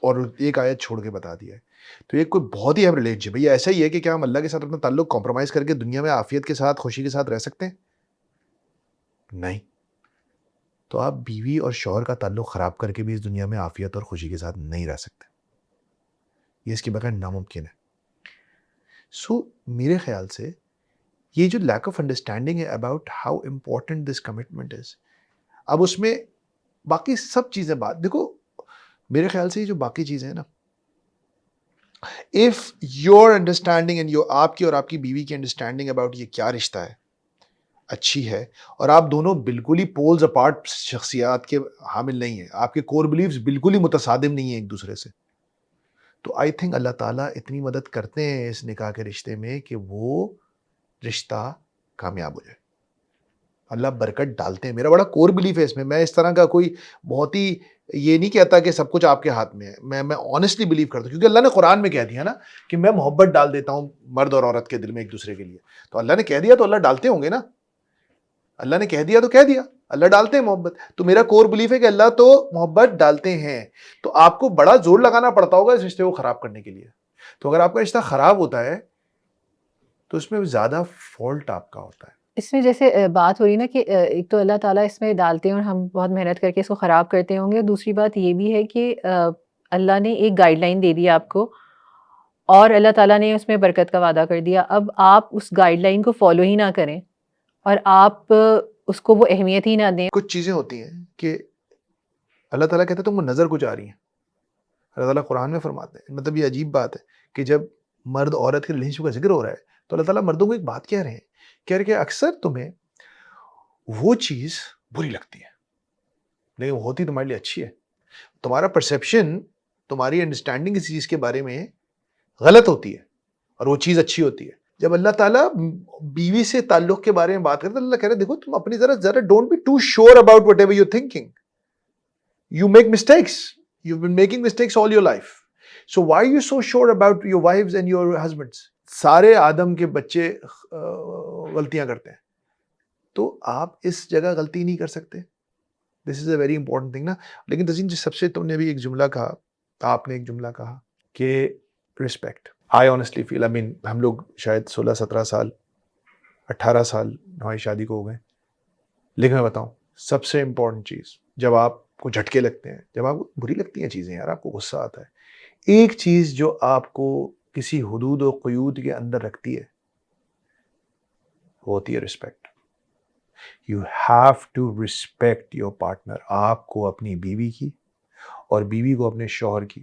Speaker 1: اور ایک آیت چھوڑ کے بتا دیا ہے. تو یہ کوئی بہت ہی اہم ریلیشن ہے. یہ ایسا ہی ہے کہ کیا ہم اللہ کے ساتھ اپنا تعلق کمپرومائز کر کے دنیا میں عافیت کے ساتھ، خوشی کے ساتھ رہ سکتے ہیں؟ نہیں. تو آپ بیوی اور شوہر کا تعلق خراب کر کے بھی اس دنیا میں عافیت اور خوشی کے ساتھ نہیں رہ سکتے. یہ اس کے بغیر ناممکن ہے. سو میرے خیال سے یہ جو لیک آف انڈرسٹینڈنگ ہے about how important this commitment is, اب اس میں باقی سب چیزیں بات دیکھو، میرے خیال سے یہ جو باقی چیزیں ہیں نا، if your understanding and your آپ کی اور آپ کی بیوی کی understanding about یہ کیا رشتہ ہے اچھی ہے, اور آپ دونوں بالکل ہی پولز اپارٹ شخصیات کے حامل نہیں ہیں, آپ کے کور بلیفز بالکل ہی متصادم نہیں ہیں ایک دوسرے سے, تو آئی تھنک اللہ تعالیٰ اتنی مدد کرتے ہیں اس نکاح کے رشتے میں کہ وہ رشتہ کامیاب ہو جائے. اللہ برکت ڈالتے ہیں, میرا بڑا کور بلیف ہے اس میں. میں اس طرح کا کوئی بہت ہی یہ نہیں کہتا کہ سب کچھ آپ کے ہاتھ میں ہے, میں آنیسٹلی بلیو کرتا ہوں, کیونکہ اللہ نے قرآن میں کہہ دیا نا کہ میں محبت ڈال دیتا ہوں مرد اور عورت کے دل میں ایک دوسرے کے لیے. تو اللہ نے کہہ دیا تو اللہ ڈالتے ہوں گے نا, اللہ نے کہہ دیا تو کہہ دیا, اللہ ڈالتے ہیں محبت. تو میرا کور بلیف ہے کہ اللہ تو محبت ڈالتے ہیں, تو آپ کو بڑا زور لگانا پڑتا ہوگا اس رشتے کو خراب کرنے کے لیے. تو اگر آپ کا رشتہ خراب ہوتا ہے تو اس میں زیادہ فالٹ آپ کا ہوتا ہے.
Speaker 2: اس میں جیسے بات ہو رہی نا کہ ایک تو اللہ تعالیٰ اس میں ڈالتے ہیں اور ہم بہت محنت کر کے اس کو خراب کرتے ہوں گے, اور دوسری بات یہ بھی ہے کہ اللہ نے ایک گائیڈ لائن دے دی آپ کو اور اللہ تعالیٰ نے اس میں برکت کا وعدہ کر دیا. اب آپ اس گائیڈ لائن کو فالو ہی نہ کریں اور آپ اس کو وہ اہمیت ہی نہ دیں.
Speaker 1: کچھ چیزیں ہوتی ہیں کہ اللہ تعالیٰ کہتے ہیں تم کو نظر کچھ آ رہی ہیں, اللہ تعالیٰ قرآن میں فرماتے ہیں. مطلب یہ عجیب بات ہے کہ جب مرد عورت کے ریلیشن شپ کا ذکر ہو رہا ہے تو اللہ تعالیٰ مردوں کو ایک بات کہہ رہے ہیں, کہہ رہے کہ اکثر تمہیں وہ چیز بری لگتی ہے لیکن وہ ہوتی تمہارے لیے اچھی ہے. تمہارا پرسیپشن, تمہاری انڈرسٹینڈنگ اس چیز کے بارے میں غلط ہوتی ہے اور وہ چیز اچھی ہوتی ہے. جب اللہ تعالیٰ بیوی سے تعلق کے بارے میں بات کرتے ہیں تو اللہ کہہ رہے ہیں دیکھو تم اپنی ذرا don't be too sure about whatever you thinking, you make mistakes, you been making mistakes all your life, so why you so sure about your wives and your husbands. سارے آدم کے بچے غلطیاں کرتے ہیں, تو آپ اس جگہ غلطی نہیں کر سکتے. دس از اے ویری امپورٹنٹ تھنگ نا. لیکن تزین جس سب سے تم نے بھی ایک جملہ کہا, آپ نے ایک جملہ کہا کہ رسپیکٹ. آئی آنیسٹلی فیل, آئی مین ہم لوگ شاید 16-17 سال 18 سال ہماری شادی کو ہو گئے, لیکن میں بتاؤں سب سے امپورٹنٹ چیز جب آپ کو جھٹکے لگتے ہیں, جب آپ کو بری لگتی ہیں چیزیں یار, آپ کو غصہ آتا ہے, ایک چیز جو آپ کو کسی حدود و قیود کے اندر رکھتی ہے وہ ہوتی ہے respect. You have to respect your partner. آپ کو اپنی بیوی کی اور بیوی کو اپنے شوہر کی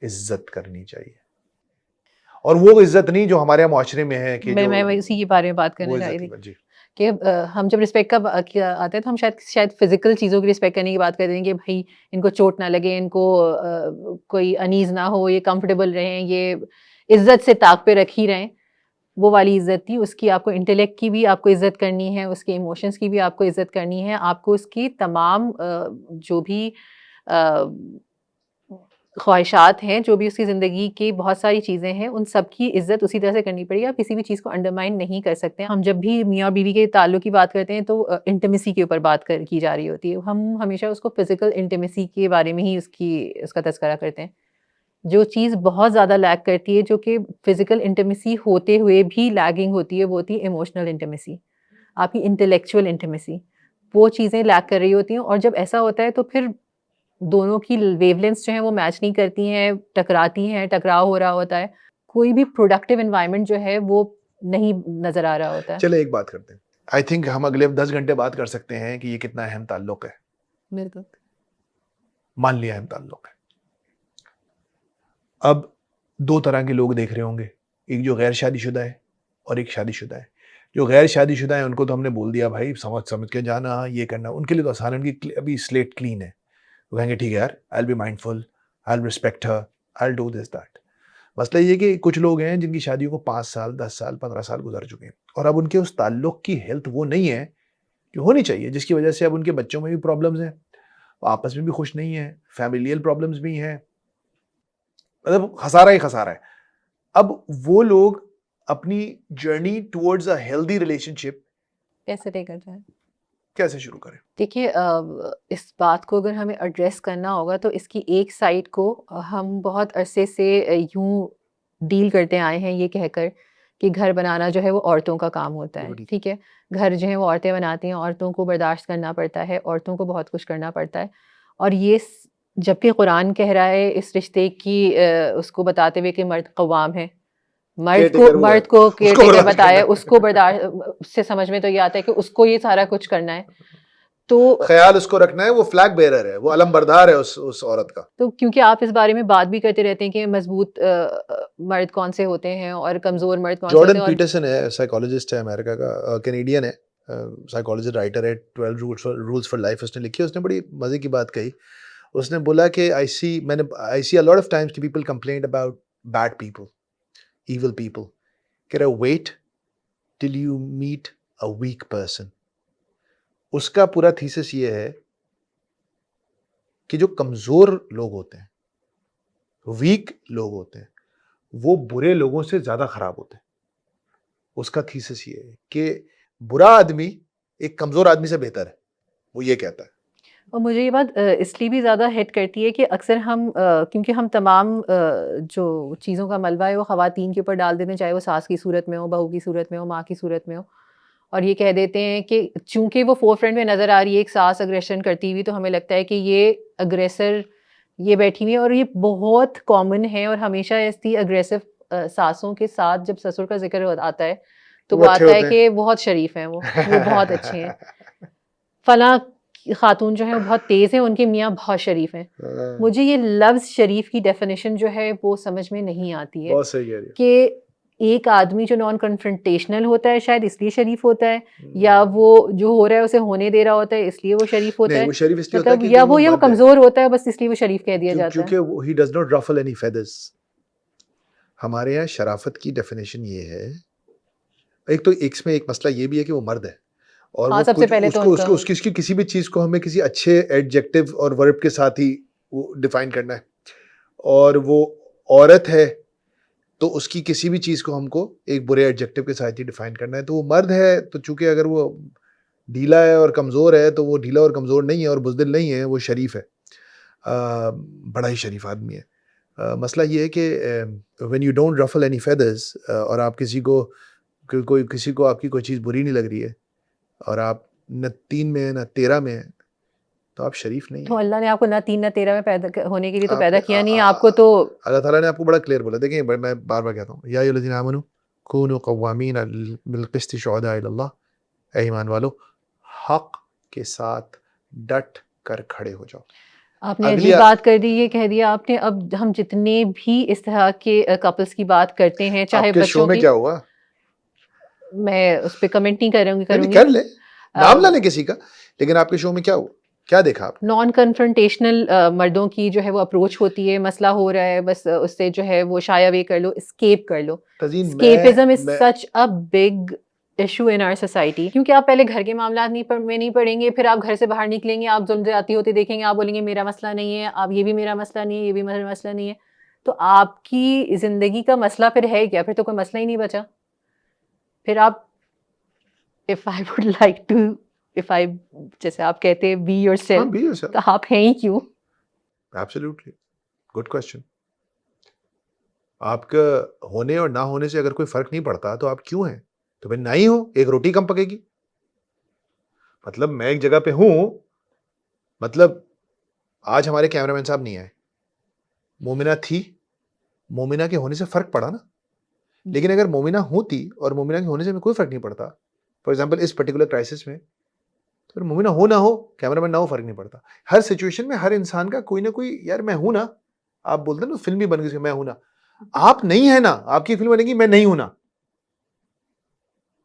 Speaker 1: عزت کرنی چاہیے, اور وہ عزت نہیں جو ہمارے معاشرے میں ہے کہ
Speaker 2: میں اسی کے بارے میں بات کرنا چاہ رہی تھی کہ ہم جب رسپیکٹ کا آتے ہیں تو ہم شاید فزیکل چیزوں کی رسپیکٹ کرنے کی بات کرتے ہیں کہ بھائی ان کو چوٹ نہ لگے, ان کو کوئی انیز نہ ہو, یہ کمفرٹیبل رہیں, یہ عزت سے طاق پہ رکھی رہیں. وہ والی عزت تھی. اس کی آپ کو انٹلیکٹ کی بھی آپ کو عزت کرنی ہے, اس کے ایموشنس کی بھی آپ کو عزت کرنی ہے, آپ کو اس کی تمام جو بھی خواہشات ہیں, جو بھی اس کی زندگی کی بہت ساری چیزیں ہیں, ان سب کی عزت اسی طرح سے کرنی پڑے گی. آپ کسی بھی چیز کو انڈرمائن نہیں کر سکتے. ہم جب بھی میاں اور بیوی کے تعلق کی بات کرتے ہیں تو انٹیمیسی کے اوپر بات کی جا رہی ہوتی ہے. ہم ہمیشہ اس کو فزیکل انٹیمیسی کے بارے میں ہی اس کا تذکرہ کرتے ہیں. جو چیز بہت زیادہ لیگ کرتی ہے, جو کہ فزیکل انٹیمیسی ہوتے ہوئے بھی لیگنگ ہوتی ہے, وہ ہوتی ہے ایموشنل انٹیمیسی, آپ کی انٹلیکچوئل انٹیمیسی. وہ چیزیں لیگ کر رہی ہوتی ہیں, اور جب ایسا ہوتا ہے تو پھر دونوں کی ویو لینتھس جو ہیں وہ میچ نہیں کرتی ہیں, ٹکراتی ہیں, ٹکراؤ ہو رہا ہوتا ہے, کوئی بھی پروڈکٹیو انوائرمنٹ جو ہے وہ نہیں نظر آ رہا ہوتا ہے.
Speaker 1: چلے ایک بات کرتے ہیں, آئی تھنک ہم اگلے 10 گھنٹے بات کر سکتے ہیں کہ یہ کتنا اہم تعلق ہے.
Speaker 2: بالکل
Speaker 1: مان لیا اہم تعلق ہے. اب 2 طرح کے لوگ دیکھ رہے ہوں گے, ایک جو غیر شادی شدہ ہے اور ایک شادی شدہ ہے. جو غیر شادی شدہ ہیں ان کو تو ہم نے بول دیا بھائی سمجھ کے جانا, یہ کرنا, ان کے لیے تو آسان ہے, ان کی ابھی سلیٹ کلین ہے. وہ کہیں گے ٹھیک ہے یار, I'll be mindful, I'll respect her, I'll do this that. مسئلہ یہ کہ کچھ لوگ ہیں جن کی شادیوں کو 5 سال 10 سال 15 سال گزر چکے ہیں, اور اب ان کے اس تعلق کی ہیلتھ وہ نہیں ہے جو ہونی چاہیے, جس کی وجہ سے اب ان کے بچوں میں بھی پرابلمز ہیں, آپس میں بھی خوش نہیں ہیں, فیملیل پرابلمز بھی ہیں, مطلب خسارہ ہی خسارہ ہے. اب وہ لوگ اپنی journey towards a healthy relationship
Speaker 2: کیسے لے کر جائیں,
Speaker 1: کیسے شروع کریں؟
Speaker 2: دیکھیے اس بات کو اگر ہمیں ایڈریس کرنا ہوگا تو اس کی ایک سائڈ کو ہم بہت عرصے سے یوں ڈیل کرتے آئے ہیں یہ کہہ کر کہ گھر بنانا جو ہے وہ عورتوں کا کام ہوتا ہے. ٹھیک ہے, گھر جو ہے وہ عورتیں بناتی ہیں, عورتوں کو برداشت کرنا پڑتا ہے, عورتوں کو بہت کچھ کرنا پڑتا ہے. اور یہ جبکہ قرآن کہہ رہا ہے اس رشتے کی اس کو بتاتے ہوئے کہ مرد قوام ہے, مرد کو کیئر ٹیکر بتایا, اس کو برداشت سے سمجھ میں تو یہ آتا ہے کہ اس کو یہ سارا کچھ کرنا ہے. تو
Speaker 1: خیال اس کو رکھنا ہے, وہ فلیگ بیرر ہے, وہ علم بردار ہے اس عورت کا.
Speaker 2: تو کیونکہ آپ اس بارے میں بات بھی کرتے رہتے ہیں کہ مضبوط مرد کون سے ہوتے ہیں اور کمزور مرد کون سے ہوتے
Speaker 1: جارڈن
Speaker 2: ہیں, اور
Speaker 1: پیٹرسن ہے, سائیکالوجسٹ ہے امریکہ کا, کینیڈین ہے, سائیکالوجسٹ رائٹر ہے, 12 رولز فار لائف اس نے لکھی. اس نے بڑی مزے کی بات کہی. اس نے بولا کہ آئی سی a lot of times people complained about bad people, evil people. کہ wait till you meet a weak person. اس کا پورا تھیسس یہ ہے کہ جو کمزور لوگ ہوتے ہیں, ویک لوگ ہوتے ہیں, وہ برے لوگوں سے زیادہ خراب ہوتے ہیں. اس کا تھیسس یہ ہے کہ برا آدمی ایک کمزور آدمی سے بہتر ہے, وہ یہ کہتا ہے.
Speaker 2: اور مجھے یہ بات اس لیے بھی زیادہ ہٹ کرتی ہے کہ اکثر ہم کیونکہ ہم تمام جو چیزوں کا ملبہ ہے وہ خواتین کے اوپر ڈال دیتے ہیں, چاہے وہ ساس کی صورت میں ہو, بہو کی صورت میں ہو, ماں کی صورت میں ہو, اور یہ کہہ دیتے ہیں کہ چونکہ وہ فور فرنٹ میں نظر آ رہی ہے ایک ساس اگریشن کرتی ہوئی, تو ہمیں لگتا ہے کہ یہ اگریسر یہ بیٹھی ہوئی ہے. اور یہ بہت کامن ہے, اور ہمیشہ ایسی اگریسو ساسوں کے ساتھ جب سسر کا ذکر آتا ہے تو وہ آتا ہے کہ بہت شریف ہیں, وہ بہت اچھے ہیں, فلاں خاتون جو ہے وہ بہت تیز ہیں, ان کے میاں بہت شریف ہیں. مجھے یہ لفظ شریف کی ڈیفینیشن جو ہے وہ سمجھ میں نہیں آتی ہے
Speaker 1: بہت صحیح کہہ رہی ہے.
Speaker 2: کہ ایک آدمی جو نان کنفرنٹیشنل ہوتا ہے شاید اس لیے شریف ہوتا ہے, یا وہ جو ہو رہا ہے اسے ہونے دے رہا ہوتا ہے اس لیے وہ شریف ہوتا ہے,
Speaker 1: وہ شریف اس لیے ہوتا ہے
Speaker 2: مطلب یا وہ کمزور ہوتا ہے بس اس لیے وہ شریف کہہ دیا جاتا ہے.
Speaker 1: کیونکہ he does not ruffle any feathers. ہمارے یہاں شرافت کی ڈیفینیشن یہ ہے, ایک تو اس میں ایک مسئلہ یہ بھی ہے کہ وہ مرد ہے, اور وہ
Speaker 2: سب سے پہلے تو
Speaker 1: اس کی کسی بھی چیز کو ہمیں کسی اچھے ایڈجیکٹو اور ورب کے ساتھ ہی وہ ڈیفائن کرنا ہے, اور وہ عورت ہے تو اس کی کسی بھی چیز کو ہم کو ایک برے ایڈجیکٹو کے ساتھ ہی ڈیفائن کرنا ہے. تو وہ مرد ہے تو چونکہ اگر وہ ڈھیلا ہے اور کمزور ہے تو وہ ڈھیلا اور کمزور نہیں ہے اور بزدل نہیں ہے, وہ شریف ہے, بڑا ہی شریف آدمی ہے. مسئلہ یہ ہے کہ when you don't ruffle any feathers, اور آپ کسی کو آپ کی کوئی چیز بری نہیں لگ رہی ہے اور آپ نہ 3 میں نہ 13 میں, تو آپ شریف نہیں ہیں.
Speaker 2: تو اللہ نے آپ کو نہ 3 نہ 13 میں پیدا ہونے کے لیے تو پیدا کیا نہیں ہے آپ کو. تو
Speaker 1: اللہ تعالیٰ نے آپ کو بڑا کلیئر بولا. دیکھیں میں بار بار کہتا ہوں, یا ایھا الذین آمنوا کونوا قوامین بالقسط شہداء اللہ, اے ایمان والو حق کے ساتھ ڈٹ کر کھڑے ہو جاؤ.
Speaker 2: آپ نے عجیب بات کر دی, یہ کہہ دیا آپ نے. اب ہم جتنے بھی اس طرح کے کپلس کی بات کرتے ہیں, چاہے بچوں کی,
Speaker 1: کیا ہوا,
Speaker 2: میں اس پہ کمنٹ نہیں کروں گی,
Speaker 1: کر لیں, نام نہ لیں کسی کا, لیکن آپ کے شو میں کیا ہوا, کیا دیکھا آپ؟
Speaker 2: نان کنفرنٹیشنل مردوں کی جو ہے وہ اپروچ ہوتی ہے, مسئلہ ہو رہا ہے بس اس سے جو ہے وہ شائع اوے کر لو, اسکیپ کر لو. Escapism is such a big issue in our society, کیونکہ آپ پہلے گھر کے معاملات میں نہیں پڑیں گے, پھر آپ گھر سے باہر نکلیں گے, آپ ظلم زیادتی ہوتے دیکھیں گے, آپ بولیں گے میرا مسئلہ نہیں ہے, آپ یہ بھی میرا مسئلہ نہیں ہے, یہ بھی میرا مسئلہ نہیں ہے. تو آپ کی زندگی کا مسئلہ پھر ہے کیا؟ پھر تو کوئی مسئلہ ہی نہیں بچا. پھر آپ جیسے آپ کہتے ہیں be yourself, تو آپ ہیں ہی کیوں؟
Speaker 1: Absolutely. Good question. آپ کا ہونے اور نہ ہونے سے اگر کوئی فرق نہیں پڑتا تو آپ کیوں ہیں؟ تو میں نہ ہی ہوں, ایک روٹی کم پکے گی. مطلب میں ایک جگہ پہ ہوں, مطلب آج ہمارے کیمرہ مین صاحب نہیں آئے, مومنہ تھی, مومنہ کے ہونے سے فرق پڑا نا. لیکن اگر مومنہ ہوتی اور مومنہ کے ہونے سے کوئی فرق نہیں پڑتا, فار ایگزامپل اس پرٹیکولر کرائسس میں, تو مومنہ ہو نہ ہو, کیمرہ مین نہ ہو, فرق نہیں پڑتا. ہر سچویشن میں ہر انسان کا کوئی نہ کوئی, یار میں ہوں نا, آپ بولتے ہیں نا فلم بھی بن گئی میں ہوں نا, آپ نہیں ہے نا, آپ کی فلم بنے گی میں نہیں ہوں نا.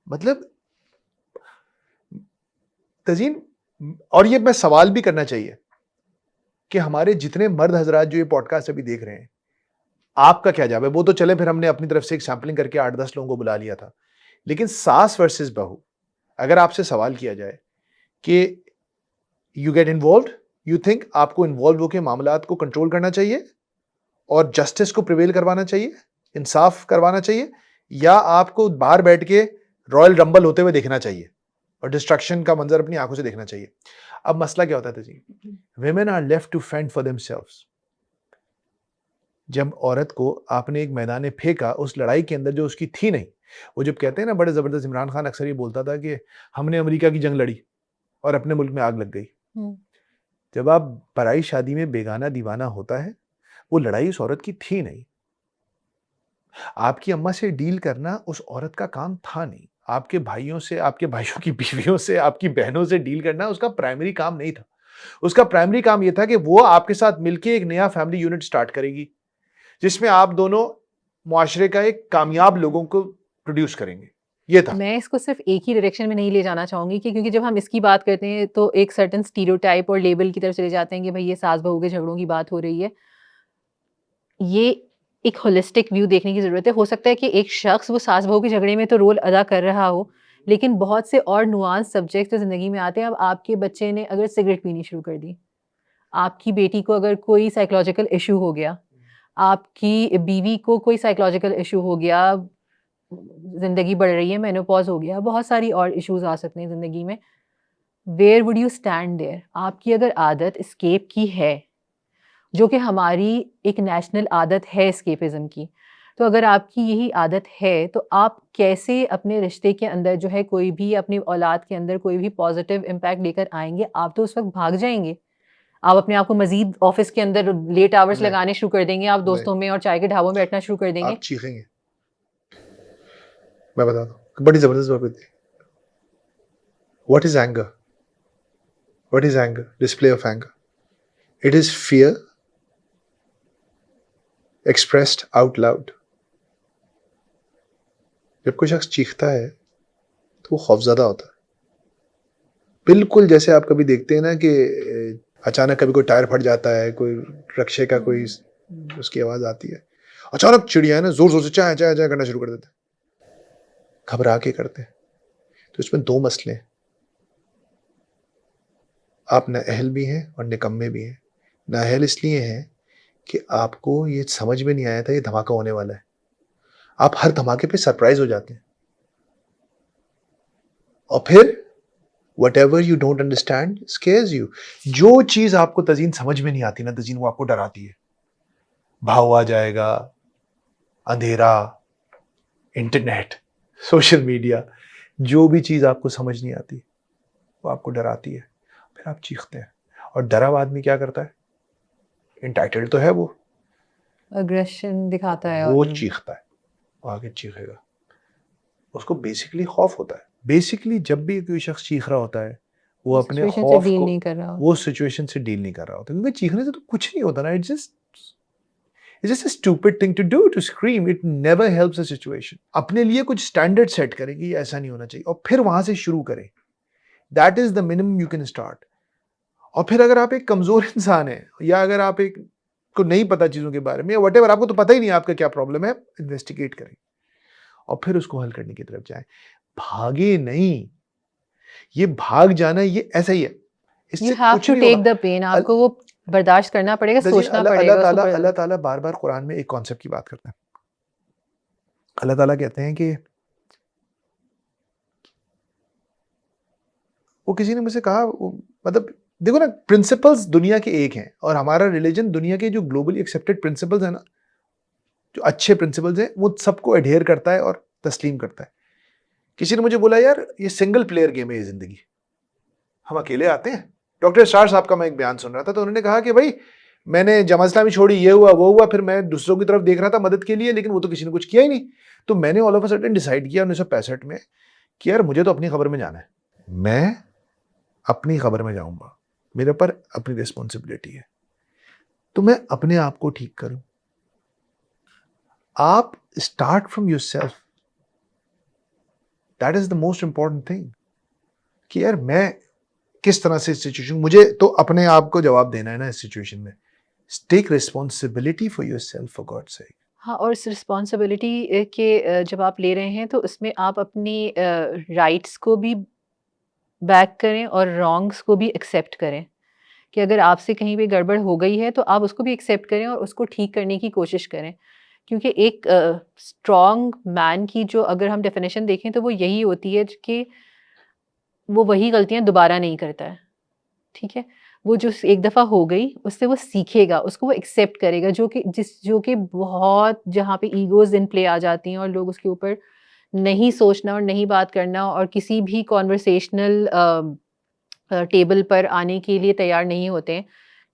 Speaker 1: مطلب تزین, اور یہ میں سوال بھی کرنا چاہیے کہ ہمارے جتنے مرد حضرات جو یہ پوڈ کاسٹ ابھی دیکھ رہے ہیں, آپ کا کیا جواب ہے؟ وہ تو چلے پھر ہم نے اپنی طرف سے ایک سیمپلنگ کر کے 8-10 لوگوں کو بلا لیا تھا, لیکن ساس ورسز بہو, اگر آپ سے سوال کیا جائے کہ you get involved, you think آپ کو انوالو ہو کے معاملات کو کنٹرول کرنا چاہیے اور جسٹس کو پریویل کروانا چاہیے, انصاف کروانا چاہیے, یا آپ کو باہر بیٹھ کے رائل رمبل ہوتے ہوئے دیکھنا چاہیے اور ڈسٹرکشن کا منظر اپنی آنکھوں سے دیکھنا چاہیے؟ اب مسئلہ کیا ہوتا ہے جی, women are left to fend for themselves. جب عورت کو آپ نے ایک میدان پھینکا, اس لڑائی کے اندر جو اس کی تھی نہیں, وہ جب کہتے ہیں نا بڑے زبردست, عمران خان اکثر یہ بولتا تھا کہ ہم نے امریکہ کی جنگ لڑی اور اپنے ملک میں آگ لگ گئی. جب آپ پرائی شادی میں بیگانہ دیوانہ ہوتا ہے, وہ لڑائی اس عورت کی تھی نہیں. آپ کی اماں سے ڈیل کرنا اس عورت کا کام تھا نہیں, آپ کے بھائیوں سے, آپ کے بھائیوں کی بیویوں سے, آپ کی بہنوں سے ڈیل کرنا اس کا پرائمری کام نہیں تھا. اس کا پرائمری کام یہ تھا کہ وہ آپ کے ساتھ مل کے ایک نیا فیملی یونٹ سٹارٹ کرے گی جس میں آپ دونوں معاشرے کا ایک کامیاب لوگوں کو پروڈیوس کریں گے. یہ تھا.
Speaker 2: میں اس کو صرف ایک ہی ڈائریکشن میں نہیں لے جانا چاہوں گی کیونکہ جب ہم اس کی بات کرتے ہیں تو ایک سرٹن اسٹیریوٹائپ اور لیبل کی طرف چلے جاتے ہیں کہ بھائی یہ ساس بہو کے جھگڑوں کی بات ہو رہی ہے. یہ ایک ہولسٹک ویو دیکھنے کی ضرورت ہے. ہو سکتا ہے کہ ایک شخص وہ ساس بہو کے جھگڑے میں تو رول ادا کر رہا ہو, لیکن بہت سے اور نوانس سبجیکٹس جو زندگی میں آتے ہیں. اب آپ کے بچے نے اگر سگریٹ پینی شروع کر دی, آپ کی بیٹی کو اگر کوئی سائیکولوجیکل ایشو ہو گیا, آپ کی بیوی کو کوئی سائیکولوجیکل ایشو ہو گیا, زندگی بڑھ رہی ہے, مینوپاز ہو گیا, بہت ساری اور ایشوز آ سکتے ہیں زندگی میں. Where would you stand there? آپ کی اگر عادت اسکیپ کی ہے, جو کہ ہماری ایک نیشنل عادت ہے اسکیپزم کی, تو اگر آپ کی یہی عادت ہے تو آپ کیسے اپنے رشتے کے اندر جو ہے کوئی بھی اپنی اولاد کے اندر کوئی بھی پازیٹیو امپیکٹ لے کر آئیں گے؟ آپ تو اس وقت بھاگ جائیں گے, آپ اپنے آپ کو مزید آفس کے اندر لیٹ آورس لگانے شروع کر دیں گے, آپ دوستوں میں اور چائے کے ڈھابوں میں بیٹھنا شروع کر دیں گے.
Speaker 1: آپ چیخیں گے. میں بتا دوں, بڑی زبردست بات ہوتی ہے. What is anger? What is anger? Display of anger. It is fear expressed out loud. جب کوئی شخص چیختا ہے تو وہ خوفزدہ ہوتا ہے. بالکل جیسے آپ کبھی دیکھتے ہیں نا کہ اچانک کبھی کوئی ٹائر پھٹ جاتا ہے, کوئی رکشے کا کوئی اس کی آواز آتی ہے, اچانک چڑیا ہے نا زور زور سے چائیں چائیں چائیں کرنا شروع کر دیتے ہیں, گھبرا کے کرتے ہیں. تو اس میں دو مسئلے ہیں, آپ نااہل بھی ہیں اور نکمے بھی ہیں. نااہل اس لیے ہیں کہ آپ کو یہ سمجھ میں نہیں آیا تھا یہ دھماکہ ہونے والا ہے. آپ ہر دھماکے پہ سرپرائز ہو جاتے ہیں. اور پھر whatever you don't understand scares you. جو چیز آپ کو تزئین سمجھ میں نہیں آتی نا تزئین, وہ آپ کو ڈراتی ہے. بھاؤ آ جائے گا, اندھیرا, انٹرنیٹ, سوشل میڈیا, جو بھی چیز آپ کو سمجھ نہیں آتی وہ آپ کو ڈراتی ہے. پھر آپ چیختے ہیں. اور ڈرا ہوا آدمی کیا کرتا ہے؟ انٹائٹلڈ تو ہے وہ,
Speaker 2: اگریشن دکھاتا ہے,
Speaker 1: وہ چیختا ہے, وہ آگے چیخے گا. اس کو بیسکلی خوف ہوتا ہے. بیسکلی جب بھی کوئی شخص چیخ رہا ہوتا ہے وہ اپنے
Speaker 2: سچویشن سے
Speaker 1: خوف
Speaker 2: ڈیل
Speaker 1: کو,
Speaker 2: نہیں کر رہا.
Speaker 1: وہ سچویشن سے ڈیل نہیں کر رہا ہوتا, کیونکہ چیخنے سے تو کچھ نہیں ہوتا نا. It's just a stupid thing to do, to scream. It never helps a situation. اپنے لیے کچھ اسٹینڈرڈ سیٹ کریں کہ یہ ایسا نہیں ہونا چاہیے, اور پھر وہاں سے شروع کریں. That is the minimum you can start. اور پھر اگر آپ ایک کمزور انسان ہیں, یا اگر آپ ایک کو نہیں پتا چیزوں کے بارے میں, یا whatever, آپ کو تو پتہ ہی نہیں آپ کا کیا پرابلم ہے, انویسٹیگیٹ کریں اور پھر اس کو حل کرنے کی طرف جائیں. بھاگے نہیں. یہ بھاگ جانا یہ ایسا ہی ہے, اس سے
Speaker 2: You have
Speaker 1: کچھ
Speaker 2: to
Speaker 1: نہیں
Speaker 2: take
Speaker 1: ہوگا.
Speaker 2: the pain. آپ کو وہ برداشت کرنا پڑے گا, سوچنا پڑے گا.
Speaker 1: اللہ تعالیٰ بار بار قرآن میں ایک کانسیپٹ کی بات کرتا ہے. اللہ تعالیٰ کہتے ہیں کہ وہ کسی نے مجھ سے کہا, مطلب دیکھو نا, پرنسپلز دنیا کے ایک ہیں, اور ہمارا ریلیجن دنیا کے جو گلوبلی ایکسیپٹڈ پرنسپلز ہیں نا, جو اچھے پرنسپلز ہیں, وہ سب کو ایڈہیئر کرتا ہے اور تسلیم کرتا ہے. کسی نے مجھے بولا یار یہ سنگل پلیئر گیم ہے یہ زندگی, ہم اکیلے آتے ہیں. ڈاکٹر اسرار صاحب کا میں ایک بیان سن رہا تھا, تو انہوں نے کہا کہ بھائی میں نے جماعت اسلامی چھوڑی, یہ ہوا وہ ہوا, پھر میں دوسروں کی طرف دیکھ رہا تھا مدد کے لیے, لیکن وہ تو کسی نے کچھ کیا ہی نہیں. تو میں نے all of a sudden decide کیا 1965 میں کہ یار مجھے تو اپنی خبر میں جانا ہے, میں اپنی خبر میں جاؤں گا, میرے پر اپنی ریسپانسبلٹی ہے, تو میں اپنے آپ کو ٹھیک کروں. آپ start from your self. That is the most important thing کہ یار میں کس طرح سے سچویشن, مجھے تو اپنے آپ کو جواب دینا ہے نا اس سچویشن میں. Take responsibility for yourself for God sake.
Speaker 2: ہاں, اور اس رسپانسبلٹی کے جب آپ لے رہے ہیں تو اس میں آپ اپنی رائٹس کو بھی بیک کریں اور رانگس کو بھی ایکسیپٹ کریں, کہ اگر آپ سے کہیں پہ گڑبڑ ہو گئی ہے تو آپ اس کو بھی ایکسیپٹ کریں اور اس کو ٹھیک کرنے کی کوشش کریں. کیونکہ ایک اسٹرانگ مین کی جو اگر ہم ڈیفینیشن دیکھیں تو وہ یہی ہوتی ہے کہ وہ وہی غلطیاں دوبارہ نہیں کرتا ہے. ٹھیک ہے, وہ جو ایک دفعہ ہو گئی اس سے وہ سیکھے گا, اس کو وہ ایکسیپٹ کرے گا. جو کہ بہت جہاں پہ ایگوز ان پلے آ جاتی ہیں اور لوگ اس کے اوپر نہیں سوچنا اور نہیں بات کرنا اور کسی بھی کانورسیشنل ٹیبل پر آنے کے لیے تیار نہیں ہوتے ہیں,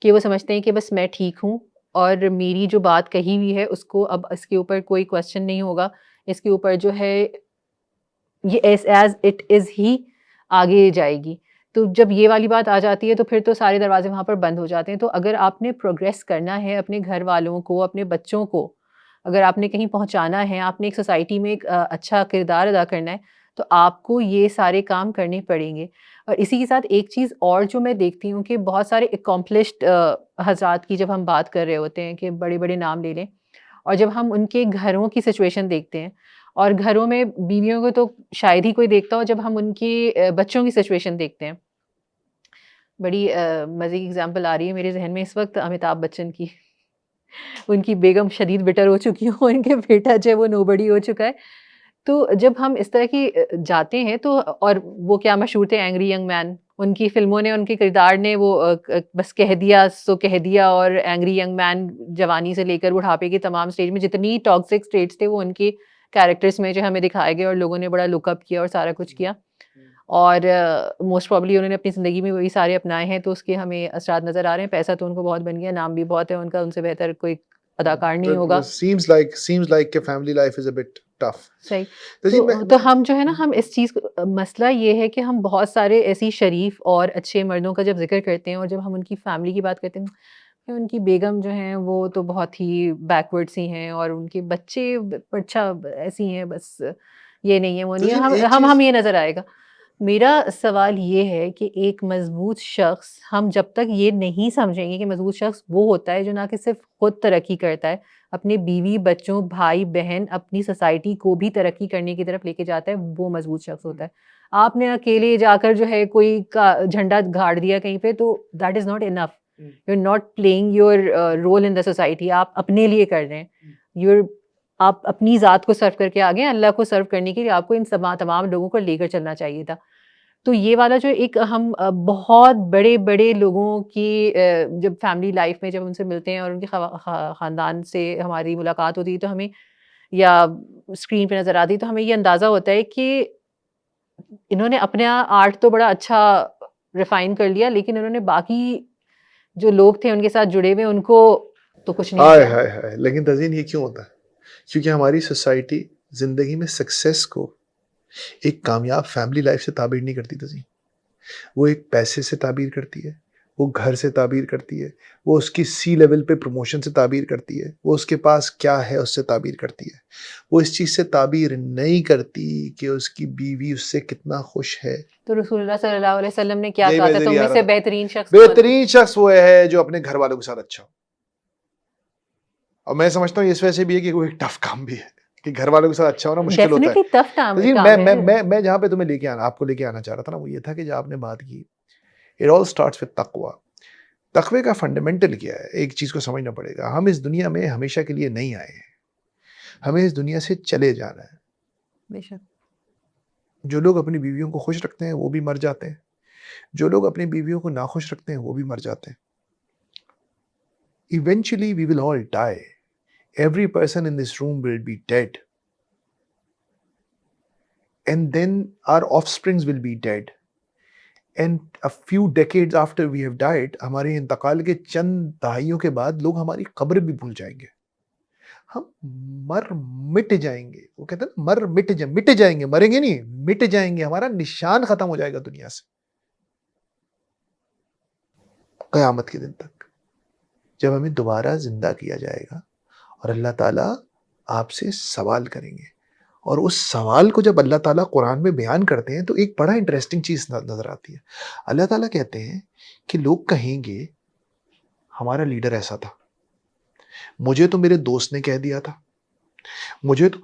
Speaker 2: کہ وہ سمجھتے ہیں کہ بس میں ٹھیک ہوں اور میری جو بات کہی ہوئی ہے اس کو اب اس کے اوپر کوئی کوشچن نہیں ہوگا, اس کے اوپر جو ہے یہ ایز اٹ از ہی آگے جائے گی. تو جب یہ والی بات آ جاتی ہے تو پھر تو سارے دروازے وہاں پر بند ہو جاتے ہیں. تو اگر آپ نے پروگریس کرنا ہے اپنے گھر والوں کو، اپنے بچوں کو، اگر آپ نے کہیں پہنچانا ہے، آپ نے ایک سوسائٹی میں ایک اچھا کردار ادا کرنا ہے، تو آپ کو یہ سارے کام کرنے پڑیں گے. اور اسی کے ساتھ ایک چیز اور جو میں دیکھتی ہوں کہ بہت سارے اکمپلشڈ حضرات کی جب ہم بات کر رہے ہوتے ہیں کہ بڑے بڑے نام لے لیں، اور جب ہم ان کے گھروں کی سچویشن دیکھتے ہیں، اور گھروں میں بیویوں کو تو شاید ہی کوئی دیکھتا ہو، جب ہم ان کے بچوں کی سچویشن دیکھتے ہیں. بڑی مزے کی اگزامپل آ رہی ہے میرے ذہن میں اس وقت امیتابھ بچن کی. ان کی بیگم شدید بٹر ہو چکی ہوں، ان کے بیٹا جو ہے وہ نوبڑی ہو چکا ہے. تو جب ہم اس طرح کی جاتے ہیں تو، اور وہ کیا مشہور تھے اینگری ینگ مین، ان کی فلموں نے، ان کے کردار نے وہ بس کہہ دیا سو کہہ دیا. اور اینگری ینگ مین جوانی سے لے کر بڑھاپے کے تمام سٹیج میں جتنی ٹاکسک سٹیٹس تھے وہ ان کے کیریکٹرس میں جو ہمیں دکھائے گئے، اور لوگوں نے بڑا لک اپ کیا اور سارا کچھ کیا. اور موسٹ پرابلی انہوں نے اپنی زندگی میں وہی سارے اپنائے ہیں، تو اس کے ہمیں اثرات نظر آ رہے ہیں. پیسہ تو ان کو بہت بن گیا، نام بھی بہت ہے ان کا، ان سے بہتر کوئی اداکار نہیں ہوگا.
Speaker 1: seems like کہ family life is a bit tough.
Speaker 2: صحیح.
Speaker 1: تجین
Speaker 2: تو ہم جو ہے نا، ہم اس چیز کو، مسئلہ یہ ہے کہ ہم بہت سارے ایسی شریف اور اچھے مردوں کا جب ذکر کرتے ہیں، اور جب ہم ان کی فیملی کی بات کرتے ہیں، کہ ان کی بیگم جو ہیں وہ تو بہت ہی بیکورڈ سی ہیں، اور ان کے بچے اچھا ایسی ہیں، بس یہ نہیں ہے وہ نہیں ہے. ہم یہ نظر آئے گا. میرا سوال یہ ہے کہ ایک مضبوط شخص، ہم جب تک یہ نہیں سمجھیں گے کہ مضبوط شخص وہ ہوتا ہے جو نہ کہ صرف خود ترقی کرتا ہے، اپنے بیوی بچوں بھائی بہن اپنی سوسائٹی کو بھی ترقی کرنے کی طرف لے کے جاتا ہے، وہ مضبوط شخص ہوتا ہے. آپ نے اکیلے جا کر جو ہے کوئی جھنڈا گاڑ دیا کہیں پہ، تو that is not enough. You are not playing your role in the society. آپ اپنے لیے کر رہے ہیں، آپ اپنی ذات کو سرو کر کے آگے، اللہ کو سرو کرنے کے لیے آپ کو ان تمام لوگوں کو لے کر چلنا چاہیے تھا. تو یہ والا جو ایک ہم بہت بڑے بڑے لوگوں کی جب فیملی لائف میں جب ان سے ملتے ہیں اور ان کے خاندان سے ہماری ملاقات ہوتی ہے، تو ہمیں، یا اسکرین پہ نظر آتی ہے، تو ہمیں یہ اندازہ ہوتا ہے کہ انہوں نے اپنا آرٹ تو بڑا اچھا ریفائن کر لیا، لیکن انہوں نے باقی جو لوگ تھے ان کے ساتھ جڑے ہوئے، ان کو تو کچھ نہیں کیا.
Speaker 1: لیکن تزین یہ کیوں ہوتا ہے؟ کیونکہ ہماری سوسائٹی زندگی میں سکسیس کو ایک کامیاب فیملی لائف سے تعبیر نہیں کرتی تزین. وہ ایک پیسے سے تعبیر کرتی ہے، وہ گھر سے تعبیر کرتی ہے، وہ اس کی سی لیول پہ پروموشن سے تعبیر کرتی ہے، وہ اس کے پاس کیا ہے اس سے تعبیر کرتی ہے. وہ اس چیز سے تعبیر نہیں کرتی کہ اس کی بیوی اس سے کتنا خوش ہے.
Speaker 2: تو رسول اللہ صلی اللہ علیہ وسلم نے کیا کہا تھا؟ تم میں سے
Speaker 1: بہترین شخص وہ ہے جو اپنے گھر والوں کے ساتھ اچھا ہو. اور میں سمجھتا ہوں اس وجہ سے بھی ہے کہ وہ ایک ٹف کام بھی ہے، کہ گھر والوں کے ساتھ اچھا ہونا مشکل ہوتا ہے. میں جہاں پہ تمہیں لے کے آنا، آپ کو لے کے آنا چاہ رہا تھا نا، وہ یہ تھا کہ جب آپ نے بات کی it all starts with taqwa. تقوی کا فنڈامنٹل کیا ہے؟ ایک چیز کو سمجھنا پڑے گا. ہم اس دنیا میں ہمیشہ کے لیے نہیں آئے ہیں، ہمیں اس دنیا سے چلے جانا ہے.
Speaker 2: بے شک.
Speaker 1: جو لوگ اپنی بیویوں کو خوش رکھتے ہیں وہ بھی مر جاتے ہیں، جو لوگ اپنی بیویوں کو ناخوش رکھتے ہیں وہ بھی مر جاتے ہیں. Eventually we will all die. Every person in this room will be dead. And then our offsprings will be dead. And a few decades after we have died, ہمارے انتقال کے چند دہائیوں کے بعد لوگ ہماری قبر بھی بھول جائیں گے. ہم مٹ جائیں گے. وہ کہتے ہیں مٹ جائیں گے، مریں گے نہیں، مٹ جائیں گے. ہمارا نشان ختم ہو جائے گا دنیا سے قیامت کے دن تک، جب ہمیں دوبارہ زندہ کیا جائے گا اور اللہ تعالیٰ آپ سے سوال کریں گے. اور اس سوال کو جب اللہ تعالیٰ قرآن میں بیان کرتے ہیں تو ایک بڑا انٹرسٹنگ چیز نظر آتی ہے. اللہ تعالیٰ کہتے ہیں کہ لوگ کہیں گے ہمارا لیڈر ایسا تھا، مجھے تو میرے دوست نے کہہ دیا تھا، مجھے تو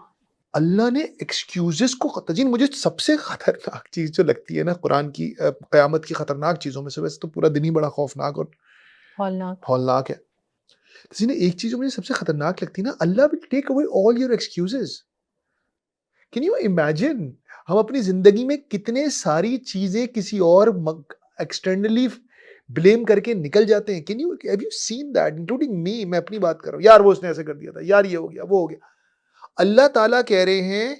Speaker 1: اللہ نے ایکسکیوزز کو. تجین مجھے سب سے خطرناک چیز جو لگتی ہے نا قرآن کی قیامت کی خطرناک چیزوں میں سے، ویسے تو پورا دن ہی بڑا خوفناک اور ہولناک ہے، تجین ایک چیز جو مجھے سب سے خطرناک لگتی ہے نا، اللہ will take away all your excuses. Can you imagine ہم اپنی زندگی میں کتنے ساری چیزیں کسی اور ایکسٹرنلی بلیم کر کے نکل جاتے ہیں. Have you seen that including me؟ میں اپنی بات کر رہا ہوں، یار وہ اس نے ایسے کر دیا تھا، یار یہ ہو گیا وہ ہو گیا. اللہ تعالیٰ کہہ رہے ہیں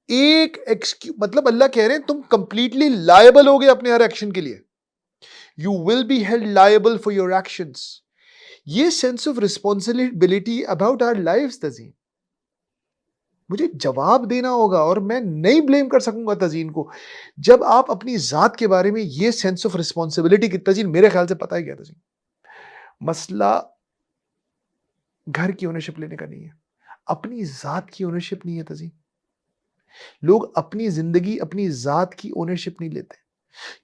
Speaker 1: ایک مطلب اللہ کہہ رہے ہیں تم کمپلیٹلی لائبل ہو گے اپنے ہر ایکشن کے لیے. You will be held liable for your actions. یہ sense of responsibility about our lives تزین. مجھے جواب دینا ہوگا اور میں نہیں بلیم کر سکوں گا تزین کو. جب آپ اپنی ذات کے بارے میں یہ سینس آف رسپانسبلٹی کی تزین میرے خیال سے پتہ ہی کیا تزین مسئلہ گھر کی اونرشپ لینے کا نہیں ہے, اپنی ذات کی اونرشپ نہیں ہے تزین. لوگ اپنی زندگی اپنی ذات کی اونرشپ نہیں لیتے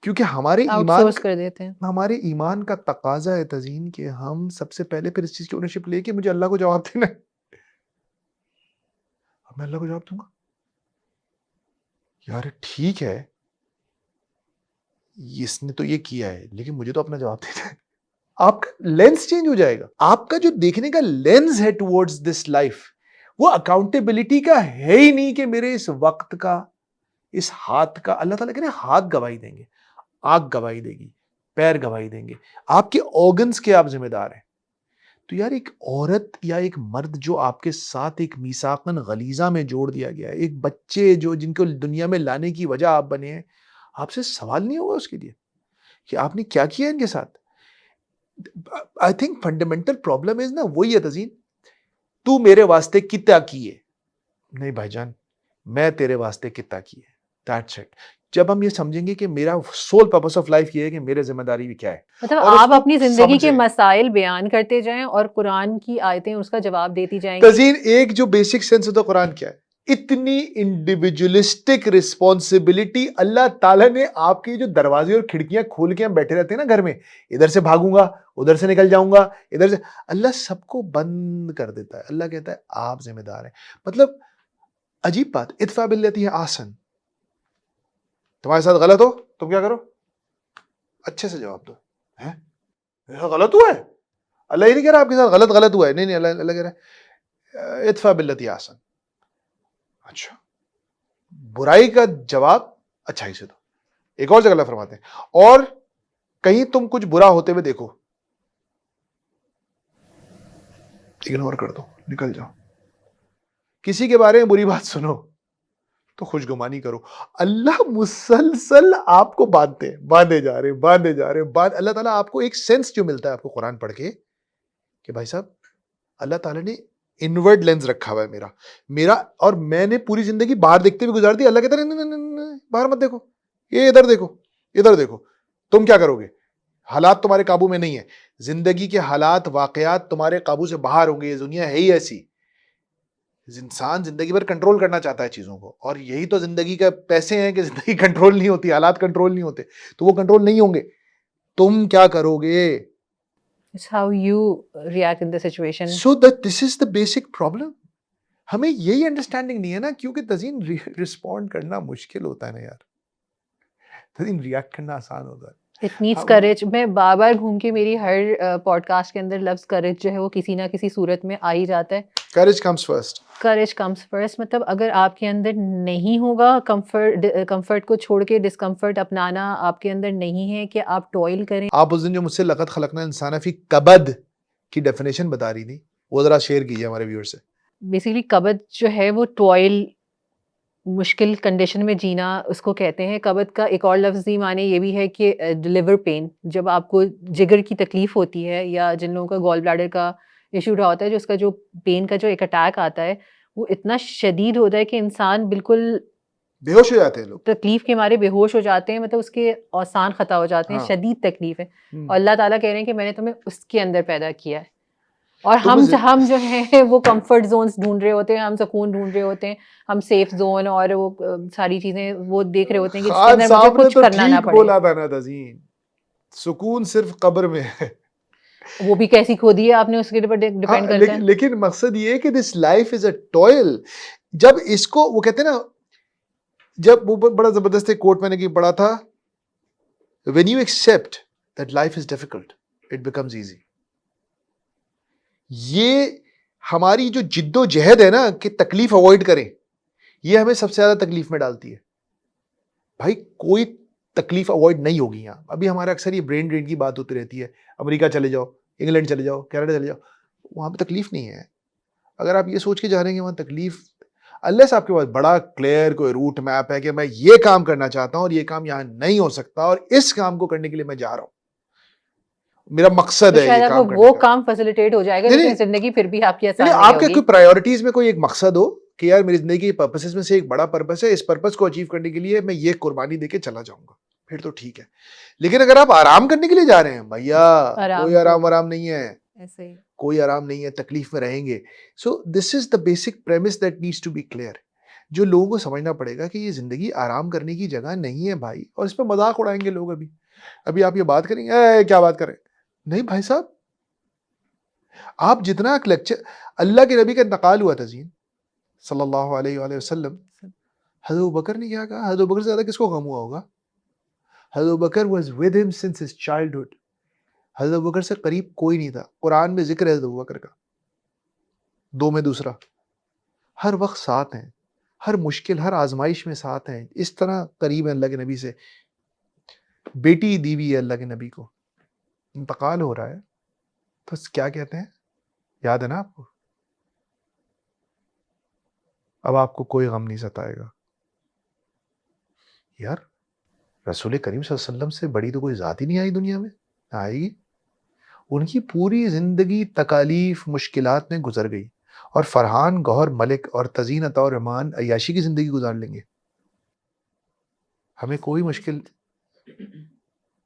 Speaker 1: کیونکہ
Speaker 2: آؤٹ سورس کر دیتے ہیں.
Speaker 1: ہمارے ایمان کا تقاضا ہے تزین کہ ہم سب سے پہلے پھر اس چیز کی اونرشپ لے کے مجھے اللہ کو جواب دینا ہے. میں اللہ کو جواب دوں گا یار ٹھیک ہے اس نے تو یہ کیا ہے لیکن مجھے تو اپنا جواب دینا ہے. آپ کا لینس چینج ہو جائے گا. آپ کا جو دیکھنے کا لینس ہے ٹورڈز دس لائف وہ اکاؤنٹیبلٹی کا ہے ہی نہیں کہ میرے اس وقت کا اس ہاتھ کا. اللہ تعالیٰ کہتے ہیں ہاتھ گواہی دیں گے, آنکھ گواہی دے گی, پیر گواہی دیں گے, آپ کے آرگنز کے آپ ذمہ دار ہیں. تو یار ایک عورت یا ایک مرد جو آپ کے ساتھ ایک میثاقاً غلیظہ میں جوڑ دیا گیا ہے, ایک بچے جو جن کو دنیا میں لانے کی وجہ آپ بنے ہیں, آپ سے سوال نہیں ہوگا اس کے لیے کہ آپ نے کیا کیا ان کے ساتھ. آئی تھنک فنڈامنٹل پرابلم از نا وہی ہے تزین, تو میرے واسطے کتنا کیے. نہیں بھائی جان میں تیرے واسطے کتنا کیے, دیٹس اٹ. جب ہم یہ سمجھیں گے کہ میرا سول پرپس آف لائف یہ ہے کہ میرے ذمہ داری بھی کیا ہے,
Speaker 2: مطلب
Speaker 1: اور اس
Speaker 2: آپ
Speaker 1: کو
Speaker 2: اپنی زندگی کے
Speaker 1: سمجھیں.
Speaker 2: مسائل بیان کرتے جائیں اور قرآن کی آیتیں اس کا جواب دیتی جائیں گی.
Speaker 1: تزین ایک جو بیسک سینس ہوتا ہے قرآن کیا ہے, اتنی انڈیویجولسٹک رسپانسبلٹی اللہ تعالیٰ نے آپ کے جو دروازے اور کھڑکیاں کھول کے ہم بیٹھے رہتے ہیں نا گھر میں, ادھر سے بھاگوں گا ادھر سے نکل جاؤں گا ادھر سے, اللہ سب کو بند کر دیتا ہے. اللہ کہتا ہے آپ ذمہ دار ہیں. مطلب عجیب بات, ادفع باللتی ہے آسن, تمہارے ساتھ غلط ہو تم کیا کرو اچھے سے جواب دو. غلط ہوا ہے, اللہ یہ نہیں کہہ رہا آپ کے ساتھ غلط ہوا ہے, نہیں اللہ کہہ رہا ہے ادفع باللتی آسن. اچھا برائی کا جواب اچھائی سے دو. ایک اور جگہ اللہ فرماتے ہیں اور کہیں تم کچھ برا ہوتے ہوئے دیکھو اگنور کر دو, نکل جاؤ. کسی کے بارے میں بری بات سنو تو خوشگمانی کرو. اللہ مسلسل آپ کو باندھے جا رہے. اللہ تعالیٰ آپ کو ایک سینس جو ملتا ہے آپ کو قرآن پڑھ کے کہ بھائی صاحب اللہ تعالیٰ نے انورڈ لینز رکھا ہوا ہے میرا, اور میں نے پوری زندگی باہر دیکھتے ہوئے گزار دی. اللہ کہتا ہے باہر مت دیکھو, یہ ادھر دیکھو. تم کیا کرو گے, حالات تمہارے قابو میں نہیں ہے, زندگی کے حالات واقعات تمہارے قابو سے باہر ہوں گے. یہ دنیا ہے ہی ایسی, انسان زندگی بھر کنٹرول کرنا چاہتا ہے چیزوں کو, اور یہی تو زندگی کا پیسے ہیں کہ زندگی کنٹرول نہیں ہوتی, حالات کنٹرول نہیں ہوتے, تو وہ کنٹرول نہیں ہوں گے. تم کیا کرو گے.
Speaker 2: It's how you react in the situation.
Speaker 1: So that this is the basic problem. ہمیں یہی انڈرسٹینڈنگ نہیں ہے نا, کیونکہ تزین رسپونڈ کرنا مشکل ہوتا ہے نا یار, تزین ریئیکٹ کرنا آسان ہوتا ہے.
Speaker 2: It needs courage. میں بار بار گھوم کے میری ہر پوڈ کاسٹ کے اندر لفظ courage جو ہے وہ کسی نہ کسی صورت میں آ ہی جاتا ہے.
Speaker 1: Courage comes first.
Speaker 2: Courage comes first. مطلب اگر آپ کے اندر نہیں ہوگا کمفرٹ کو چھوڑ کے ڈسکمفرٹ اپنانا آپ کے اندر نہیں ہے کہ آپ ٹوئل کریں.
Speaker 1: آپ اس دن جو مجھ سے لقد خلقنا الانسان فی کبد کی ڈیفینیشن بتا رہی تھی, وہ ذرا شیئر کیجیے ہمارے ویور سے.
Speaker 2: بیسیکلی کبد جو ہے وہ ٹوئل, مشکل کنڈیشن میں جینا اس کو کہتے ہیں. کبد کا ایک اور لفظی معنی یہ بھی ہے کہ لیور پین, جب آپ کو جگر کی تکلیف ہوتی ہے یا جن لوگوں کا گال بلیڈر کا ایشو رہا ہوتا ہے, جو اس کا جو پین کا جو ایک اٹیک آتا ہے وہ اتنا شدید ہوتا ہے کہ انسان بالکل
Speaker 1: بے ہوش ہو جاتے ہیں لوگ,
Speaker 2: تکلیف کے مارے بے ہوش ہو جاتے ہیں, مطلب اس کے اوسان خطا ہو جاتے ہیں, شدید تکلیف ہے. اور اللہ تعالیٰ کہہ رہے ہیں کہ میں نے تمہیں اس کے اندر پیدا کیا ہے. اور ہم جو ہیں وہ کمفرٹ زونز ڈھونڈ رہے ہوتے ہیں, ہم سکون ڈھونڈ رہے ہوتے ہیں, ہم سیف زون اور وہ ساری چیزیں وہ دیکھ رہے ہوتے ہیں کہ جس کے اندر مجھے کچھ کرنا نہ پڑے.
Speaker 1: بولا تھا نا تزین, سکون صرف قبر میں ہے.
Speaker 2: وہ بھی کیسی کھودی ہے آپ نے, اس کے اوپر ڈیپینڈ کرتا ہے.
Speaker 1: لیکن مقصد یہ ہے کہ this life is a twelve. جب اس کو وہ کہتے ہیں نا, جب وہ بڑا زبردست ایک کوٹ میں نے پڑھا تھا, when you accept that life is difficult it becomes easy. یہ ہماری جو جد و جہد ہے نا کہ تکلیف اوائڈ کریں, یہ ہمیں سب سے زیادہ تکلیف میں ڈالتی ہے. بھائی کوئی تکلیف اوائڈ نہیں ہوگی یہاں. ابھی ہمارا اکثر یہ برین ڈرین کی بات ہوتی رہتی ہے, امریکہ چلے جاؤ, انگلینڈ چلے جاؤ, کینیڈا چلے جاؤ, وہاں پہ تکلیف نہیں ہے. اگر آپ یہ سوچ کے جا رہے ہیں کہ وہاں تکلیف, اللہ سے آپ کے پاس بڑا کلیئر کوئی روٹ میپ ہے کہ میں یہ کام کرنا چاہتا ہوں اور یہ کام یہاں نہیں ہو سکتا, اور اس کام کو کرنے کے لیے میں جا رہا ہوں, میرا مقصد ہے یہ کام کرنے کا.
Speaker 2: وہ کام فیسیلیٹیٹ ہو جائے گا, لیکن زندگی پھر بھی آپ کی آسان
Speaker 1: آپ کے کوئی پرائیورٹیز میں کوئی ایک مقصد ہو کہ یار میری زندگی کے پرپسز میں سے ایک بڑا پرپس ہے, اس پرپس کو اچیو کرنے کے لیے میں یہ قربانی دے کے چلا جاؤں گا, پھر تو ٹھیک ہے. لیکن اگر آپ آرام کرنے کے لیے جا رہے ہیں بھیا, کوئی آرام نہیں ہے,
Speaker 2: ایسے ہی
Speaker 1: کوئی آرام نہیں ہے, تکلیف میں رہیں گے. So this is the basic premise that needs to be clear. جو لوگوں کو سمجھنا پڑے گا کہ یہ زندگی آرام کرنے کی جگہ نہیں ہے بھائی, اور اس پہ مذاق اڑائیں گے لوگ. ابھی آپ یہ بات کریں گے کیا بات کریں, نہیں بھائی صاحب, آپ جتنا لیکچر, اللہ کے نبی کا انتقال ہوا تھا زین صلی اللہ علیہ وآلہ وسلم, حضرت ابوبکر نے کیا کہا؟ حضرت ابوبکر سے زیادہ کس کو غم ہوا ہوگا؟ حضرت Abubakar was with him since his childhood. حضرت ابوبکر سے قریب کوئی نہیں تھا. قرآن میں ذکر ہے حضرت ابوبکر کا, دو میں دوسرا, ہر وقت ساتھ ہیں, ہر مشکل ہر آزمائش میں ساتھ ہیں, اس طرح قریب ہیں اللہ کے نبی سے. بیٹی دی ہوئی ہے اللہ کے نبی کو, انتقال ہو رہا ہے, تو کیا کہتے ہیں, یاد ہے نا آپ کو, اب آپ کو کوئی غم نہیں ستائے گا. یار رسول کریم صلی اللہ علیہ وسلم سے بڑی تو کوئی ذات ہی نہیں آئی دنیا میں, آئے گی. ان کی پوری زندگی تکالیف مشکلات میں گزر گئی, اور فرحان گوہر ملک اور تزین عطا الرحمان عیاشی کی زندگی گزار لیں گے. ہمیں کوئی مشکل,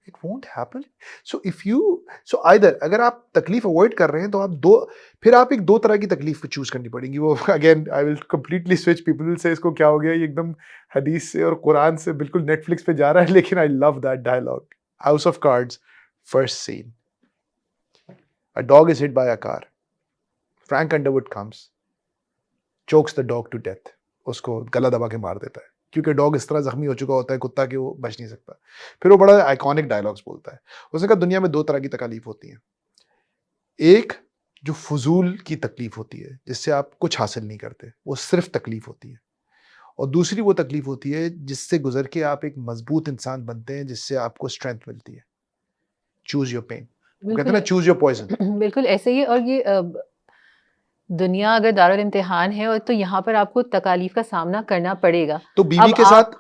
Speaker 1: it won't happen. So either اگر آپ تکلیف اوائڈ کر رہے ہیں تو آپ ایک دو طرح کی تکلیف چوز کرنی پڑیں گی. وہ again I will completely switch, people will say اس کو کیا ہو گیا, یہ ایک دم حدیث سے اور قرآن سے بالکل نیٹ فلکس پہ جا رہا ہے, لیکن I love that dialogue. House of Cards, first scene. A dog is hit by a car. Frank Underwood comes, chokes the dog to death. اس کو گلا دبا کے مار دیتا ہے, کیونکہ ڈاگ اس طرح زخمی ہو چکا ہوتا ہے کتا کہ وہ بچ نہیں سکتا. پھر وہ بڑا آئیکونک ڈائلاگس بولتا ہے. اس نے کہا دنیا میں دو طرح کی تکالیف ہوتی ہیں, ایک جو فضول کی تکلیف ہوتی ہے جس سے آپ کچھ حاصل نہیں کرتے, وہ صرف تکلیف ہوتی ہے, اور دوسری وہ تکلیف ہوتی ہے جس سے گزر کے آپ ایک مضبوط انسان بنتے ہیں, جس سے آپ کو اسٹرینتھ ملتی ہے. چوز یور پین, کہتے ہیں نا چوز یور پوائزن.
Speaker 2: بالکل ایسے ہی. اور یہ دنیا اگر دارالامتحان ہے, اور تو یہاں پر آپ کو تکالیف کا سامنا کرنا پڑے گا.
Speaker 1: تو بیوی کے ساتھ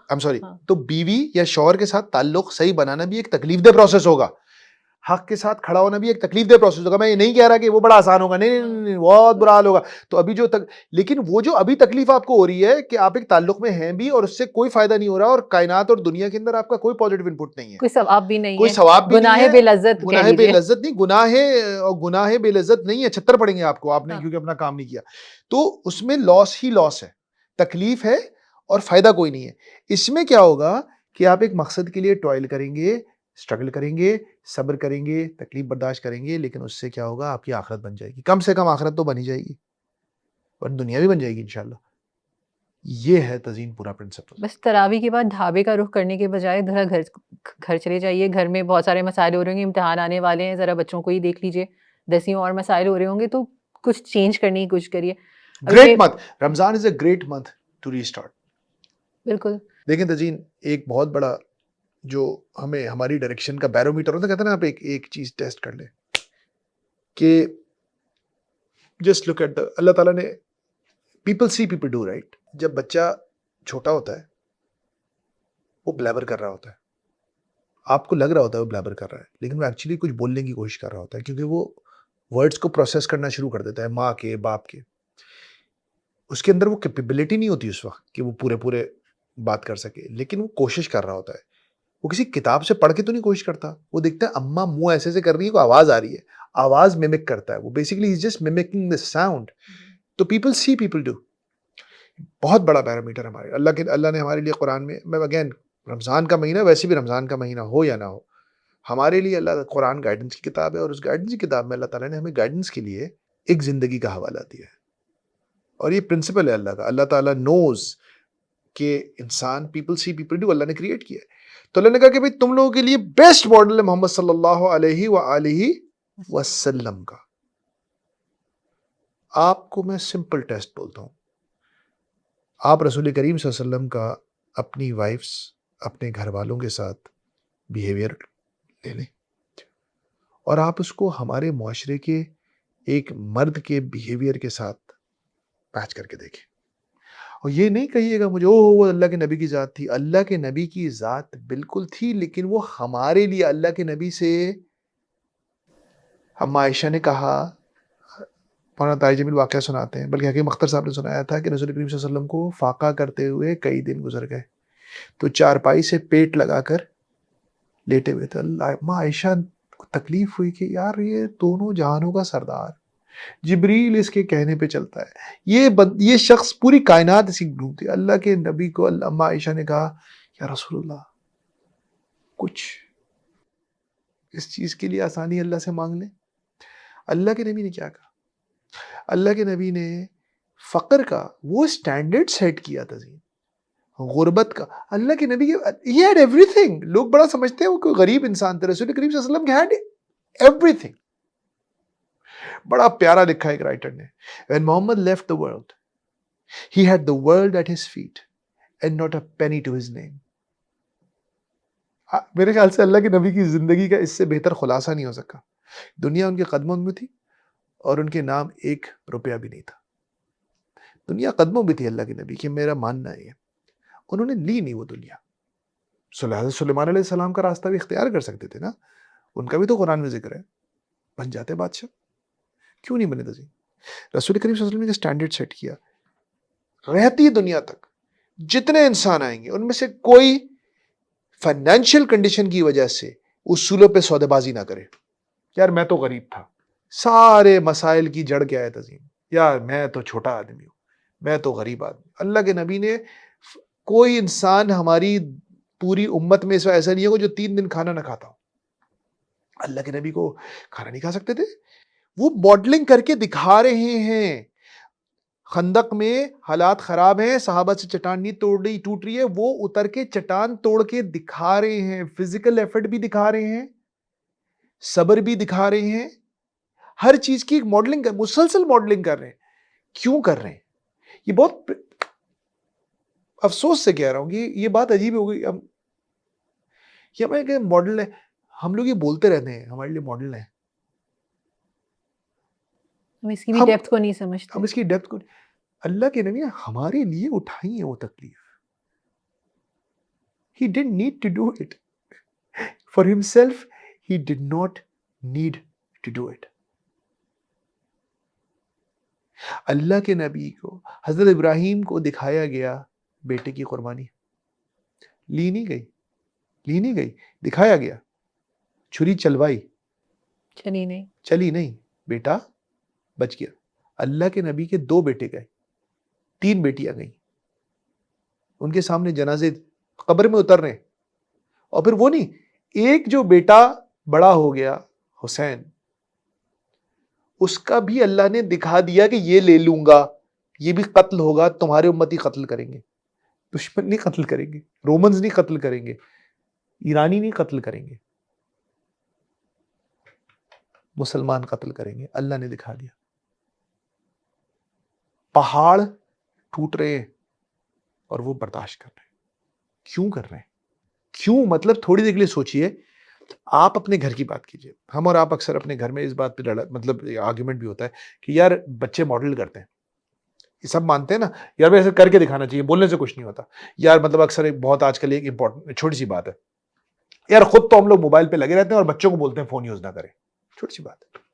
Speaker 1: تو بیوی یا شوہر کے ساتھ تعلق صحیح بنانا بھی ایک تکلیف دہ پروسیس ہوگا. حق کے ساتھ کھڑا ہونا بھی ایک تکلیف دہ پروسیس ہوگا. میں یہ نہیں کہہ رہا کہ وہ بڑا آسان ہوگا, نہیں, بہت برا حال ہوگا. تو ابھی لیکن وہ جو ابھی تکلیف آپ کو ہو رہی ہے کہ آپ ایک تعلق میں ہیں بھی اور اس سے کوئی فائدہ نہیں ہو رہا, اور کائنات اور دنیا کے اندر آپ کا کوئی پازیٹیو انپٹ نہیں ہے,
Speaker 2: کوئی ثواب بھی نہیں ہے,
Speaker 1: کوئی ثواب بھی نہیں ہے,
Speaker 2: گناہ بے لذت,
Speaker 1: گناہ بے لذت نہیں, گناہ بے لذت نہیں ہے, 76 پڑیں گے آپ کو, آپ نے کیونکہ اپنا کام نہیں کیا. تو اس میں لاس ہی لاس ہے, تکلیف ہے اور فائدہ کوئی نہیں ہے. اس میں کیا ہوگا کہ آپ ایک مقصد کے لیے ٹوائل کریں گے, اسٹرگل کریں گے, صبر کریں گے, تکلیف برداشت کریں گے, لیکن اس سے کیا ہوگا, آپ کی آخرت بن جائے گی. کم سے کم آخرت تو بن ہی جائے گی, اور دنیا بھی بن جائے گی انشاءاللہ. یہ ہے تزین پورا پرنسپل.
Speaker 2: بس تراویح کے بعد ڈھابے کا رخ کرنے کے بجائے ذرا گھر چلے جائیے. گھر میں بہت سارے مسائل ہو رہے ہوں گے, امتحان آنے والے ہیں, ذرا بچوں کو ہی دیکھ لیجیے, 10 اور مسائل ہو رہے ہوں گے, تو کچھ چینج کرنے کی کوشش کریے.
Speaker 1: Great month, Ramzan is a great month to restart.
Speaker 2: بالکل.
Speaker 1: دیکھیں تزین, ایک بہت بڑا جو ہمیں ہماری ڈائریکشن کا بیرومیٹر ہوتا ہے, کہتے ہیں نا آپ ایک چیز ٹیسٹ کر لیں کہ جسٹ لک ایٹ اللہ تعالیٰ نے people see people do right. جب بچہ چھوٹا ہوتا ہے وہ بلیبر کر رہا ہوتا ہے, آپ کو لگ رہا ہوتا ہے وہ بلیبر کر رہا ہے, لیکن وہ ایکچولی کچھ بولنے کی کوشش کر رہا ہوتا ہے, کیونکہ وہ ورڈز کو پروسیس کرنا شروع کر دیتا ہے ماں کے باپ کے. اس کے اندر وہ کیپیبلٹی نہیں ہوتی اس وقت کہ وہ پورے بات کر سکے, لیکن وہ کوشش کر رہا ہوتا ہے. وہ کسی کتاب سے پڑھ کے تو نہیں کوشش کرتا, وہ دیکھتا ہے اماں منہ ایسے کر رہی ہے, کو آواز آ رہی ہے, آواز میمک کرتا ہے وہ, basically is just mimicking the sound. تو پیپل سی پیپل ڈو. بہت بڑا پیرامیٹر ہمارے اللہ نے ہمارے لیے قرآن میں اگین رمضان کا مہینہ, ویسے بھی رمضان کا مہینہ ہو یا نہ ہو, ہمارے لیے اللہ قرآن گائیڈنس کی کتاب ہے, اور اس گائیڈنس کی کتاب میں اللہ تعالیٰ نے ہمیں گائیڈنس کے لیے ایک زندگی کا حوالہ دیا ہے. اور یہ پرنسپل ہے اللہ کا. اللہ تعالیٰ نوز کہ انسان پیپل سی پیپل ڈو, اللہ نے کریٹ کیا ہے. تو اللہ نے کہا کہ بھائی تم لوگوں کے لیے بیسٹ ماڈل ہے محمد صلی اللہ علیہ وآلہ وسلم کا. آپ کو میں سمپل ٹیسٹ بولتا ہوں, آپ رسول کریم صلی اللہ علیہ وسلم کا اپنی وائفس, اپنے گھر والوں کے ساتھ بیہیویئر لے لیں, اور آپ اس کو ہمارے معاشرے کے ایک مرد کے بیہیویئر کے ساتھ پیچ کر کے دیکھیں. اور یہ نہیں کہیے گا مجھے وہ اللہ کے نبی کی ذات تھی. اللہ کے نبی کی ذات بالکل تھی, لیکن وہ ہمارے لیے اللہ کے نبی سے, ہم عائشہ نے کہا مولانا طاہر جمیل واقعہ سناتے ہیں، بلکہ حکیم اختر صاحب نے سنایا تھا کہ رسول کریم صلی اللہ علیہ وسلم کو فاقہ کرتے ہوئے کئی دن گزر گئے، تو چارپائی سے پیٹ لگا کر لیٹے ہوئے تھے. ماں عائشہ کو تکلیف ہوئی کہ یار یہ دونوں جہانوں کا سردار، جبریل اس کے کہنے پہ چلتا ہے، یہ شخص پوری کائنات اسی ڈھونڈتی. اللہ کے نبی کو اماں عائشہ نے کہا یا رسول اللہ کچھ اس چیز کے لیے آسانی اللہ سے مانگ لیں. اللہ کے نبی نے کیا کہا؟ اللہ کے نبی نے فقر کا وہ سٹینڈرڈ سیٹ کیا تھا، غربت کا. اللہ کے نبی he had everything. لوگ بڑا سمجھتے ہیں وہ کوئی غریب انسان تھے، رسول کریم صلی اللہ علیہ وسلم کے had everything. بڑا پیارا لکھا ایک رائٹر نے، when Muhammad left the world he had the world at his feet and not a penny to his name. میرے خیال سے اللہ کے نبی کی زندگی کا اس سے بہتر خلاصہ نہیں ہو سکا. دنیا ان کے قدموں میں تھی اور ان کے نام ایک روپیہ بھی نہیں تھا. دنیا قدموں میں تھی اللہ کے نبی کہ میرا ماننا ہے، انہوں نے لی نہیں وہ دنیا. سلیمان علیہ السلام کا راستہ بھی اختیار کر سکتے تھے نا، ان کا بھی تو قرآن میں ذکر ہے، بن جاتے بادشاہ، کیوں نہیں بنے تھے؟ رسول کریم صلی اللہ علیہ وسلم نے اسٹینڈرڈ سیٹ کیا. رہتی دنیا تک جتنے انسان آئیں گے ان میں سے کوئی فائنینشیل کنڈیشن کی وجہ سے اصولوں پہ سودے بازی نہ کرے. یار میں تو غریب تھا، سارے مسائل کی جڑ کیا ہے تزیم، یار میں تو چھوٹا آدمی ہوں، میں تو غریب آدمی. اللہ کے نبی نے کوئی انسان ہماری پوری امت میں ایسا نہیں ہوگا جو 3 دن کھانا نہ کھاتا ہو. اللہ کے نبی کو کھانا نہیں کھا سکتے تھے، وہ ماڈلنگ کر کے دکھا رہے ہیں. خندق میں حالات خراب ہیں، صحابہ سے چٹان نہیں ٹوٹ رہی ہے، وہ اتر کے چٹان توڑ کے دکھا رہے ہیں. فزیکل ایفرٹ بھی دکھا رہے ہیں، صبر بھی دکھا رہے ہیں، ہر چیز کی ماڈلنگ مسلسل ماڈلنگ کر رہے ہیں. کیوں کر رہے ہیں؟ یہ بہت افسوس سے کہہ رہا ہوں کہ یہ بات عجیب ہو گئی. یہ ہمارے ماڈل ہے، ہم لوگ یہ بولتے رہتے ہیں ہمارے لیے ماڈل ہیں،
Speaker 2: ہم اس کی بھی ڈیپتھ کو نہیں سمجھتے.
Speaker 1: ہم اس کی ڈیپتھ کو، اللہ کے نبی ہمارے لیے اٹھائی ہے وہ تکلیف. He didn't need to do it. For himself, he did not need to do it. اللہ کے نبی کو حضرت ابراہیم کو دکھایا گیا بیٹے کی قربانی، لی نہیں گئی، دکھایا گیا. چھری چلوائی، چلی نہیں، بیٹا بچ گیا. اللہ کے نبی کے 2 بیٹے گئے، 3 بیٹیاں گئیں، ان کے سامنے جنازے قبر میں اتر رہے ہیں. اور پھر وہ نہیں، ایک جو بیٹا بڑا ہو گیا حسین، اس کا بھی اللہ نے دکھا دیا کہ یہ لے لوں گا، یہ بھی قتل ہوگا، تمہارے امتی قتل کریں گے، دشمن نہیں قتل کریں گے، رومنز نہیں قتل کریں گے، ایرانی نہیں قتل کریں گے، مسلمان قتل کریں گے. اللہ نے دکھا دیا. پہاڑ ٹوٹ رہے ہیں اور وہ برداشت کر رہے ہیں. کیوں کر رہے ہیں؟ کیوں؟ مطلب تھوڑی دیر کے لیے سوچئے. آپ اپنے گھر کی بات کیجئے. ہم اور آپ اکثر اپنے گھر میں اس بات پہ مطلب آرگیومنٹ بھی ہوتا ہے کہ یار بچے ماڈل کرتے ہیں، یہ سب مانتے ہیں نا، یار ایسے کر کے دکھانا چاہیے، بولنے سے کچھ نہیں ہوتا. یار مطلب اکثر بہت آج کل ایک امپورٹنٹ چھوٹی سی بات ہے، یار خود تو ہم لوگ موبائل پہ لگے رہتے ہیں اور بچوں کو بولتے ہیں فون یوز نہ کریں. چھوٹی سی بات ہے.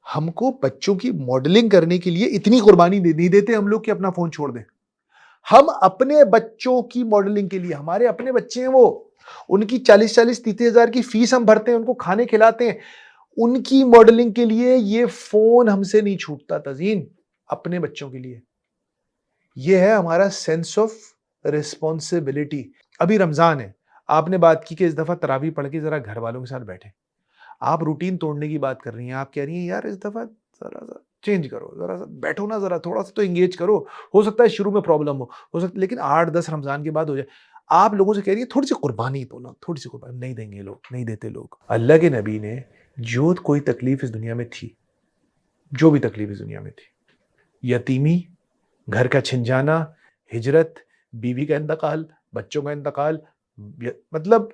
Speaker 1: ہم کو بچوں کی ماڈلنگ کرنے کے لیے اتنی قربانی نہیں دیتے ہم لوگ کہ اپنا فون چھوڑ دیں. ہم اپنے بچوں کی ماڈلنگ کے لیے، ہمارے اپنے بچے ہیں وہ، ان کی 40-30 ہزار کی فیس ہم بھرتے ہیں، ان کو کھانے کھلاتے ہیں، ان کی ماڈلنگ کے لیے یہ فون ہم سے نہیں چھوٹتا. تزین اپنے بچوں کے لیے یہ ہے ہمارا سینس آف ریسپانسبلٹی. ابھی رمضان ہے، آپ نے بات کی کہ اس دفعہ تراویح پڑھ کے ذرا گھر والوں کے ساتھ بیٹھیں. آپ روٹین توڑنے کی بات کر رہی ہیں، آپ کہہ رہی ہیں یار اس دفعہ ذرا سا چینج کرو، ذرا سا بیٹھو نا، ذرا تھوڑا سا تو انگیج کرو. ہو سکتا ہے شروع میں پرابلم ہو سکتا ہے لیکن 8-10 رمضان کے بعد ہو جائے. آپ لوگوں سے کہہ رہی ہیں تھوڑی سی قربانی تو نا، تھوڑی سی قربانی نہیں دیں گے لوگ، نہیں دیتے لوگ. اللہ کے نبی نے جو کوئی تکلیف اس دنیا میں تھی، جو بھی تکلیف اس دنیا میں تھی، یتیمی، گھر کا چھن جانا، ہجرت، بیوی کا انتقال، بچوں کا انتقال، مطلب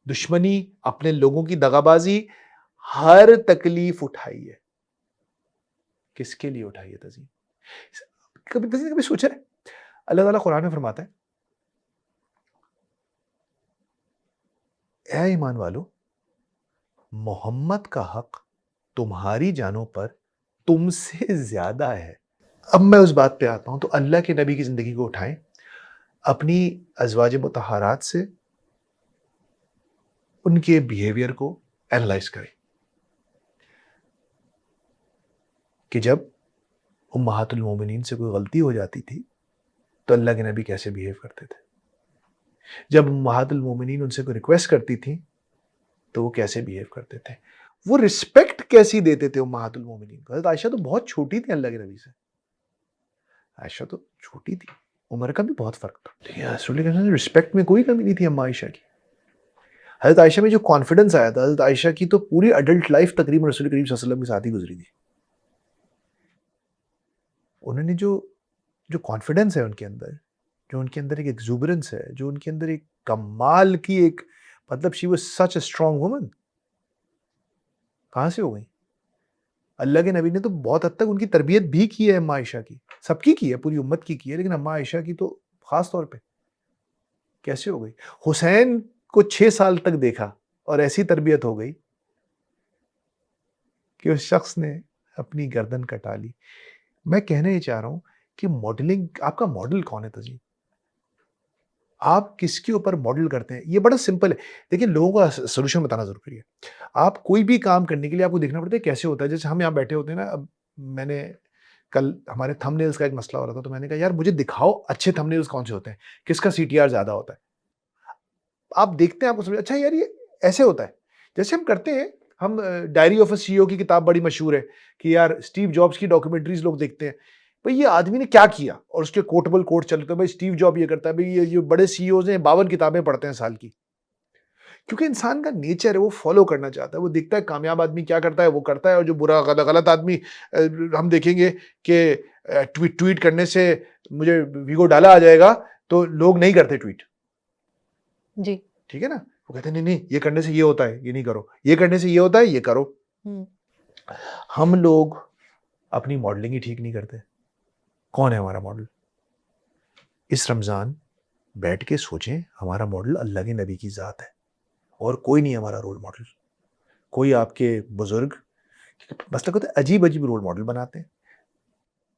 Speaker 1: دشمنی، اپنے لوگوں کی دغابازی، ہر تکلیف اٹھائی ہے. کس کے لیے اٹھائی ہے تزین؟ کبھی سوچا ہے؟ اللہ تعالیٰ قرآن میں فرماتا ہے اے ایمان والو، محمد کا حق تمہاری جانوں پر تم سے زیادہ ہے. اب میں اس بات پہ آتا ہوں, تو اللہ کے نبی کی زندگی کو اٹھائیں, اپنی ازواج مطہرات سے ان کے بیہیویئر کو اینالائز کریں کہ جب امہات المومنین سے کوئی غلطی ہو جاتی تھی تو اللہ کے نبی کیسے بیہیو کرتے تھے, جب امہات المومنین ان سے کوئی ریکویسٹ کرتی تھی تو وہ کیسے بیہیو کرتے تھے, وہ رسپیکٹ کیسی دیتے تھے امہات المومنین کو. حضرت عائشہ تو بہت چھوٹی تھی اللہ کے نبی سے, عائشہ تو چھوٹی تھی, عمر کا بھی بہت فرق تھا, لیکن رسول اللہ کے رسپیکٹ میں کوئی کمی نہیں تھی اماں عائشہ کی. حضرت عائشہ میں جو کانفیڈنس آیا تھا, حضرت عائشہ کی تو پوری اڈلٹ لائف تقریباً رسول کریم صلی اللہ علیہ وسلم کے ساتھ ہی گزری تھی. انہوں نے جو کانفیڈنس ہے ان کے اندر, جو ان کے اندر ایک ایگزوبرنس ہے, جو ان کے اندر ایک کمال کی ایک مطلب she was such a strong woman, کہاں سے ہو گئی؟ اللہ کے نبی نے تو بہت حد تک ان کی تربیت بھی کی ہے اماں عائشہ کی, سب کی ہے, پوری امت کی ہے, لیکن اماں عائشہ کی تو خاص طور پہ. کیسے ہو گئی؟ حسین کو 6 سال تک دیکھا اور ایسی تربیت ہو گئی کہ اس شخص نے اپنی گردن کٹا لی. میں کہنے یہ چاہ رہا ہوں کہ ماڈلنگ, آپ کا ماڈل کون ہے تجی؟ آپ کس کے اوپر ماڈل کرتے ہیں؟ یہ بڑا سمپل ہے. دیکھیں, لوگوں کا سولوشن بتانا ضروری ہے. آپ کوئی بھی کام کرنے کے لیے آپ کو دیکھنا پڑتا ہے کیسے ہوتا ہے. جیسے ہم یہاں بیٹھے ہوتے ہیں نا, اب میں نے کل ہمارے تھم نیلز کا ایک مسئلہ ہو رہا تھا, تو میں نے کہا یار مجھے دکھاؤ اچھے تھم نیلز کون سے ہوتے ہیں, کس کا سی ٹی آر زیادہ ہوتا ہے. آپ دیکھتے ہیں, آپ کو سمجھ, اچھا یار یہ ایسے ہوتا ہے. جیسے ہم کرتے ہیں, ہم ڈائری آف اے سی او کی کتاب بڑی مشہور ہے کہ یار اسٹیو جابس کی ڈاکیومنٹریز لوگ دیکھتے ہیں, بھئی یہ آدمی نے کیا کیا, اور اس کے کوٹیبل کوٹ چل رہے ہیں, بھئی اسٹیو جاب یہ کرتا ہے, بھئی یہ جو بڑے سی اوز ہیں 52 کتابیں پڑھتے ہیں سال کی. کیونکہ انسان کا نیچر ہے, وہ فالو کرنا چاہتا ہے, وہ دیکھتا ہے کامیاب آدمی کیا کرتا ہے وہ کرتا ہے, اور جو برا غلط آدمی, ہم دیکھیں گے کہ ٹویٹ کرنے سے مجھے ویگو ڈالا آ جائے گا تو لوگ نہیں کرتے ٹویٹ.
Speaker 2: جی
Speaker 1: ٹھیک ہے نا, وہ کہتے ہیں نہیں نہیں یہ کرنے سے یہ ہوتا ہے, یہ نہیں کرو, یہ کرنے سے یہ ہوتا ہے, یہ کرو. ہم لوگ اپنی ماڈلنگ ہی ٹھیک نہیں کرتے. کون ہے ہمارا ماڈل؟ اس رمضان بیٹھ کے سوچیں, ہمارا ماڈل اللہ کے نبی کی ذات ہے, اور کوئی نہیں ہمارا رول ماڈل. کوئی آپ کے بزرگ مسئلہ ہوتا ہے عجیب عجیب رول ماڈل بناتے ہیں,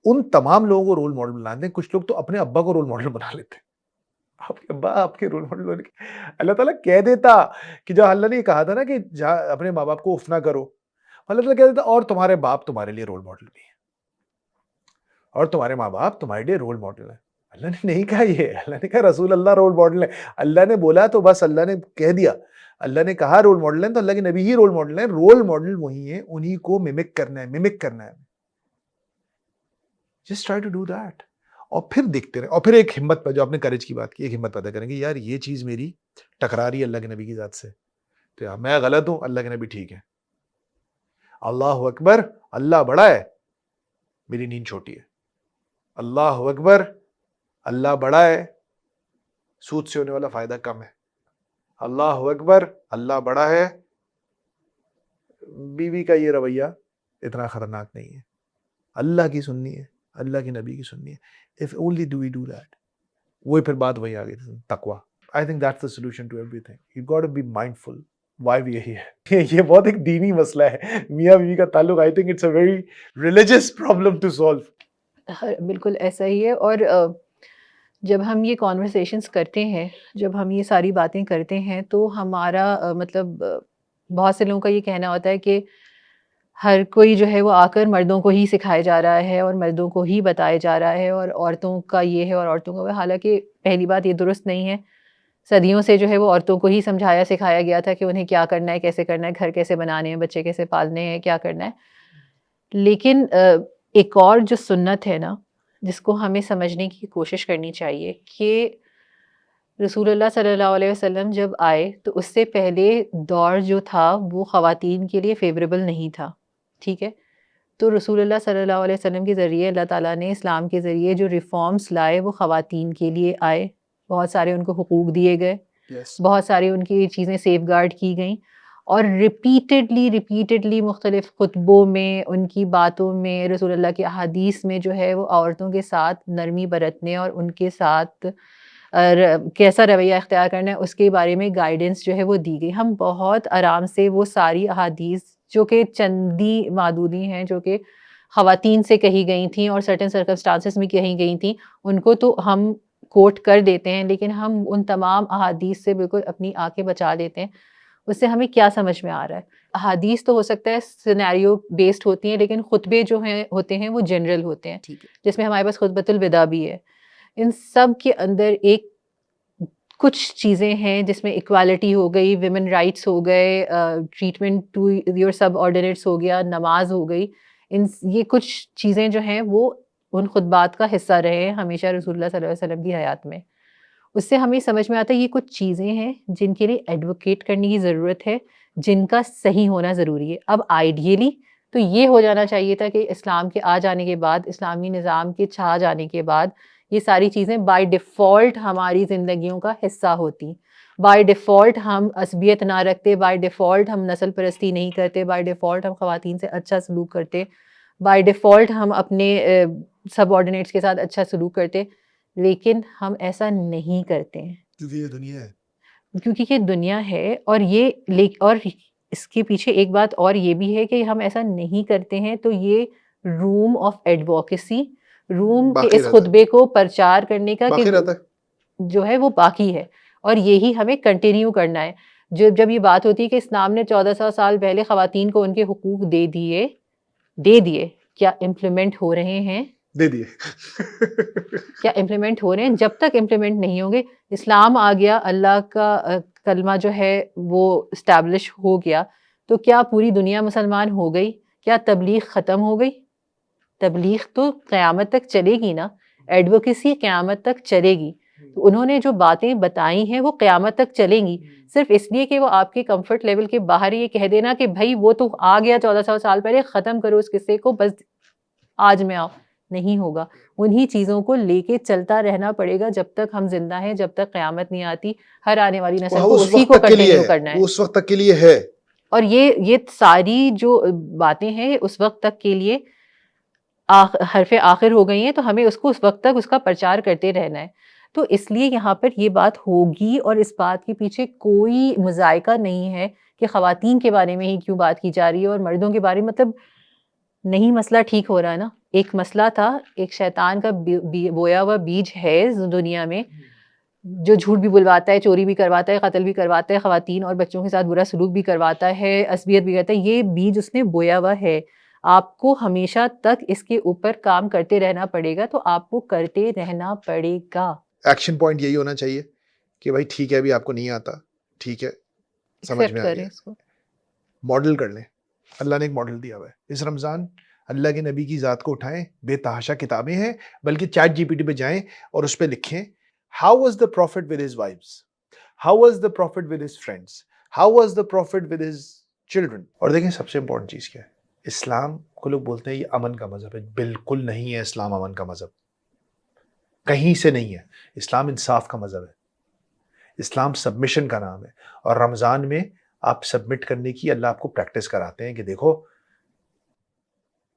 Speaker 1: ان تمام لوگوں کو رول ماڈل بناتے ہیں. کچھ لوگ تو اپنے ابا کو رول ماڈل بنا لیتے ہیں. آپ کے ابا آپ کے رول ماڈل بن کے, اللہ تعالیٰ کہہ دیتا کہ جو اللہ نے یہ کہا تھا نا کہ جہاں اپنے ماں باپ کو اف نہ کرو, اللہ تعالیٰ کہہ دیتا اور تمہارے باپ تمہارے لیے رول ماڈل بھی ہیں, اور تمہارے ماں باپ تمہارے لیے رول ماڈل ہیں. اللہ نے نہیں کہا یہ, اللہ نے کہا رسول اللہ رول ماڈل ہے. اللہ نے بولا تو بس اللہ نے کہہ دیا, اللہ نے کہا رول ماڈل ہے تو اللہ کے نبی ہی رول ماڈل ہیں. رول ماڈل وہی ہیں, انہی کو ممک کرنا ہے. Just try to do that, اور پھر دیکھتے رہیں. اور پھر ایک ہمت پر, جو آپ نے کریج کی بات کی, ایک ہمت پیدا کریں گے, یار یہ چیز میری ٹکرا رہی ہے اللہ کے نبی کی ذات سے, تو یار میں غلط ہوں, اللہ کے نبی ٹھیک ہے. اللہ اکبر, اللہ بڑا ہے, میری نیند چھوٹی ہے. اللہ اکبر, اللہ بڑا ہے, سود سے ہونے والا فائدہ کم ہے. اللہ اکبر, اللہ بڑا ہے, بیوی کا یہ رویہ اتنا خطرناک نہیں ہے, اللہ کی سننی ہے, اللہ کے نبی کی سننی ہے. If only do we do that. وہی پھر بات وہی آ گئی تقویٰ. I think that's the solution to everything. You've got to be mindful why we are here. یہ بہت ایک دینی مسئلہ ہے, میاں بیوی کا تعلق. I think it's a very religious problem to solve.
Speaker 2: بالکل ایسا ہی ہے. اور جب ہم یہ کانورسیشنز کرتے ہیں, جب ہم یہ ساری باتیں کرتے ہیں, تو ہمارا مطلب بہت سے لوگوں کا یہ کہنا ہوتا ہے کہ ہر کوئی جو ہے وہ آ کر مردوں کو ہی سکھائے جا رہا ہے اور مردوں کو ہی بتائے جا رہا ہے, اور عورتوں کا یہ ہے اور عورتوں کا وہ. حالانکہ پہلی بات یہ درست نہیں ہے. صدیوں سے جو ہے وہ عورتوں کو ہی سمجھایا سکھایا گیا تھا کہ انہیں کیا کرنا ہے, کیسے کرنا ہے, گھر کیسے بنانے ہیں, بچے کیسے پالنے ہیں, کیا کرنا ہے. لیکن ایک اور جو سنت ہے نا, جس کو ہمیں سمجھنے کی کوشش کرنی چاہیے, کہ رسول اللہ صلی اللہ علیہ وسلم جب آئے تو اس سے پہلے دور جو تھا وہ خواتین کے لیے فیوریبل نہیں تھا. ٹھیک ہے, تو رسول اللہ صلی اللہ علیہ وسلم کے ذریعے اللہ تعالیٰ نے اسلام کے ذریعے جو ریفارمز لائے وہ خواتین کے لیے آئے. بہت سارے ان کو حقوق دیے گئے, بہت ساری ان کی چیزیں سیف گارڈ کی گئیں, اور ریپیٹڈلی مختلف خطبوں میں, ان کی باتوں میں, رسول اللہ کی احادیث میں جو ہے وہ عورتوں کے ساتھ نرمی برتنے اور ان کے ساتھ کیسا رویہ اختیار کرنا ہے اس کے بارے میں گائیڈنس جو ہے وہ دی گئی. ہم بہت آرام سے وہ ساری احادیث جو کہ چندی معدودی ہیں, جو کہ خواتین سے کہی گئی تھیں اور سرٹن سرکمسٹانسز میں کہی گئی تھیں، ان کو تو ہم کوٹ کر دیتے ہیں، لیکن ہم ان تمام احادیث سے بالکل اپنی آنکھیں بچا لیتے ہیں. اس سے ہمیں کیا سمجھ میں آ رہا ہے؟ احادیث تو ہو سکتا ہے سینیریو بیسڈ ہوتی ہیں، لیکن خطبے جو ہیں ہوتے ہیں وہ جنرل ہوتے ہیں، جس میں ہمارے پاس خطبۃ الوداع بھی ہے. ان سب کے اندر ایک کچھ چیزیں ہیں جس میں ایکوالٹی ہو گئی، ویمن رائٹس ہو گئے، treatment to your subordinates ہو گیا، نماز ہو گئی. یہ کچھ چیزیں جو ہیں وہ ان خطبات کا حصہ رہے ہیں ہمیشہ رسول اللہ صلی اللہ علیہ وسلم کی حیات میں. اس سے ہمیں سمجھ میں آتا ہے یہ کچھ چیزیں ہیں جن کے لیے ایڈوکیٹ کرنے کی ضرورت ہے، جن کا صحیح ہونا ضروری ہے. اب آئیڈیلی تو یہ ہو جانا چاہیے تھا کہ اسلام کے آ جانے کے بعد، اسلامی نظام کے چھا جانے کے بعد یہ ساری چیزیں بائی ڈیفالٹ ہماری زندگیوں کا حصہ ہوتی. بائی ڈیفالٹ ہم عصبیت نہ رکھتے، بائی ڈیفالٹ ہم نسل پرستی نہیں کرتے، بائی ڈیفالٹ ہم خواتین سے اچھا سلوک کرتے، بائی ڈیفالٹ ہم اپنے سب آرڈینیٹس کے ساتھ اچھا سلوک کرتے. لیکن ہم ایسا نہیں کرتے ہیں
Speaker 1: کیونکہ یہ دنیا ہے.
Speaker 2: کیونکہ یہ دنیا ہے. اور اس کے پیچھے ایک بات اور یہ بھی ہے کہ ہم ایسا نہیں کرتے ہیں تو یہ روم آف ایڈوکیسی، روم کے
Speaker 1: باقی
Speaker 2: اس
Speaker 1: رہتا ہے.
Speaker 2: خطبے کو پرچار کرنے کا
Speaker 1: باقی رہتا ہے.
Speaker 2: جو ہے وہ باقی ہے، اور یہی ہمیں کنٹینیو کرنا ہے. جب یہ بات ہوتی ہے کہ اسلام نے 1400 سال پہلے خواتین کو ان کے حقوق دے دیے، کیا امپلیمنٹ ہو رہے ہیں؟
Speaker 1: دے دیے.
Speaker 2: کیا امپلیمنٹ ہو رہے ہیں؟ جب تک امپلیمنٹ نہیں ہوں گے، اسلام آ گیا، اللہ کا کلمہ جو ہے وہ اسٹیبلش ہو گیا، تو کیا پوری دنیا مسلمان ہو گئی؟ کیا تبلیغ ختم ہو گئی؟ تبلیغ تو قیامت تک چلے گی نا، ایڈوکیسی قیامت تک چلے گی. تو انہوں نے جو باتیں بتائی ہیں وہ قیامت تک چلیں گی. صرف اس لیے کہ وہ آپ کے کمفرٹ لیول کے باہر یہ کہہ دینا کہ بھائی وہ تو آ گیا 1400 سال پہلے، ختم کرو اس قصے کو، بس آج میں آؤ، نہیں ہوگا. انہی چیزوں کو لے کے چلتا رہنا پڑے گا جب تک ہم زندہ ہیں، جب تک قیامت نہیں آتی. ہر آنے والی نسل کو اسی کو کنٹینیو کرنا ہے.
Speaker 1: اس وقت تک کے لیے ہے.
Speaker 2: اور یہ ساری جو باتیں ہیں اس وقت تک کے لیے حرف آخر ہو گئی ہیں، تو ہمیں اس کو اس وقت تک اس کا پرچار کرتے رہنا ہے. تو اس لیے یہاں پر یہ بات ہوگی، اور اس بات کے پیچھے کوئی مذائقہ نہیں ہے کہ خواتین کے بارے میں ہی کیوں بات کی جا رہی ہے اور مردوں کے بارے میں. مطلب نہیں مسئلہ ٹھیک ہو رہا ہے نا. ایک مسئلہ تھا، ایک شیطان کا بویا ہوا بیج ہے دنیا میں، جو جھوٹ بھی بلواتا ہے، چوری بھی کرواتا ہے، قتل بھی کرواتا ہے، خواتین اور بچوں کے ساتھ برا سلوک بھی کرواتا ہے، عصبیت بھی کرتا ہے. یہ بیج اس نے بویا ہوا ہے. آپ کو ہمیشہ تک اس کے اوپر کام کرتے رہنا پڑے گا، تو آپ کو کرتے رہنا پڑے گا.
Speaker 1: ایکشن پوائنٹ یہی ہونا چاہیے کہ بھائی ٹھیک ہے، ابھی آپ کو نہیں آتا، ٹھیک ہے، سمجھ میں آ گیا،
Speaker 2: اس کو
Speaker 1: ماڈل کر لیں. اللہ نے ایک ماڈل دیا ہوا ہے. اس رمضان اللہ کے نبی کی ذات کو اٹھائیں. بے تحاشا کتابیں ہیں، بلکہ چیٹ جی پی ٹی پہ جائیں اور اس پہ لکھیں how was the prophet with his wives, how was the prophet with his friends, how was the prophet with his children. اور دیکھیں سب سے امپورٹنٹ چیز کیا ہے، اسلام کو لوگ بولتے ہیں یہ امن کا مذہب ہے. بالکل نہیں ہے اسلام امن کا مذہب، کہیں سے نہیں ہے. اسلام انصاف کا مذہب ہے. اسلام سبمیشن کا نام ہے. اور رمضان میں آپ سبمٹ کرنے کی اللہ آپ کو پریکٹس کراتے ہیں کہ دیکھو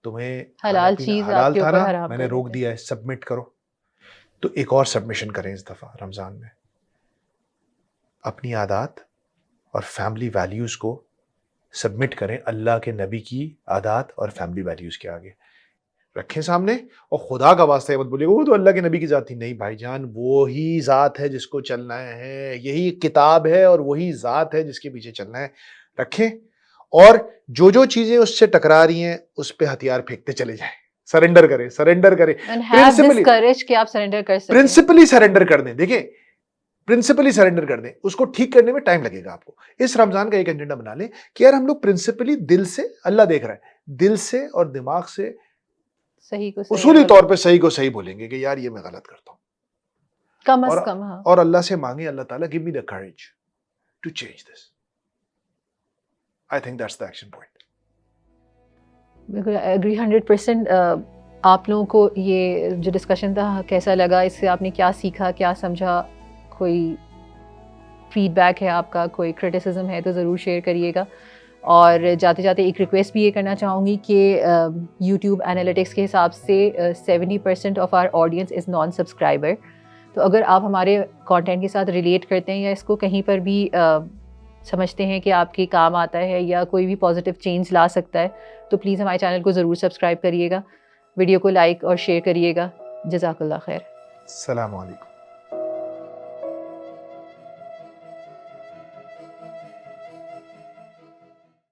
Speaker 1: تمہیں
Speaker 2: حلال چیز
Speaker 1: حلال
Speaker 2: آپ کے
Speaker 1: تھا
Speaker 2: اوپر
Speaker 1: نا،
Speaker 2: حرام
Speaker 1: میں نے
Speaker 2: کر
Speaker 1: روک
Speaker 2: دیتے ہیں.
Speaker 1: دیا ہے، سبمٹ کرو. تو ایک اور سبمیشن کریں اس دفعہ رمضان میں، اپنی عادات اور فیملی ویلیوز کو سبمٹ کریں اللہ کے نبی کی عادات اور فیملی ویلیوز کے آگے رکھیں سامنے. اور خدا کا واسطہ مت بولیے وہ تو اللہ کے نبی کی ذات تھی. نہیں بھائی جان، وہی ذات ہے جس کو چلنا ہے، یہی کتاب ہے اور وہی ذات ہے جس کے پیچھے چلنا ہے. رکھیں، اور جو چیزیں اس سے ٹکرا رہی ہیں اس پہ ہتھیار پھینکتے چلے جائیں. سرنڈر کریں، سرنڈر کریں،
Speaker 2: And have this courage کہ آپ سرنڈر کر سکیں.
Speaker 1: پرنسپلی سرنڈر کر دیں. دیکھیں پرنسپلی سرنڈر کر دیں، اس کو ٹھیک کرنے میں ٹائم لگے گا آپ کو. اس رمضان کا ایک ایجنڈا بنا لیں کہ یار ہم لوگ پرنسپلی دل سے، اللہ دیکھ رہا ہے، دل سے اور دماغ سے
Speaker 2: صحیح کو صحیح،
Speaker 1: اصولی طور پہ صحیح کو صحیح بولیں گے کہ یار یہ میں غلط کرتا ہوں،
Speaker 2: کم از کم. ہاں،
Speaker 1: اور اللہ سے مانگیں اللہ تعالیٰ give me the courage to change this. I think that's the action point.
Speaker 2: بالکل ایگری 100%. آپ لوگوں کو یہ جو ڈسکشن تھا کیسا لگا؟ اس سے آپ نے کیا سیکھا، کیا سمجھا؟ کوئی فیڈ بیک ہے آپ کا، کوئی کرٹیسزم ہے تو ضرور شیئر کریے گا. اور جاتے جاتے ایک ریکویسٹ بھی یہ کرنا چاہوں گی کہ یوٹیوب انالیٹکس کے حساب سے 70% of our audience is naan subscriber. تو اگر آپ ہمارے کانٹینٹ کے ساتھ ریلیٹ کرتے ہیں یا اس کو کہیں پر بھی سمجھتے ہیں کہ آپ کے کام آتا ہے یا کوئی بھی پازیٹیو چینج لا سکتا ہے تو پلیز ہمارے چینل کو ضرور سبسکرائب کریے گا, ویڈیو کو لائک اور شیئر کریے گا. جزاک اللہ خیر.
Speaker 1: السلام علیکم.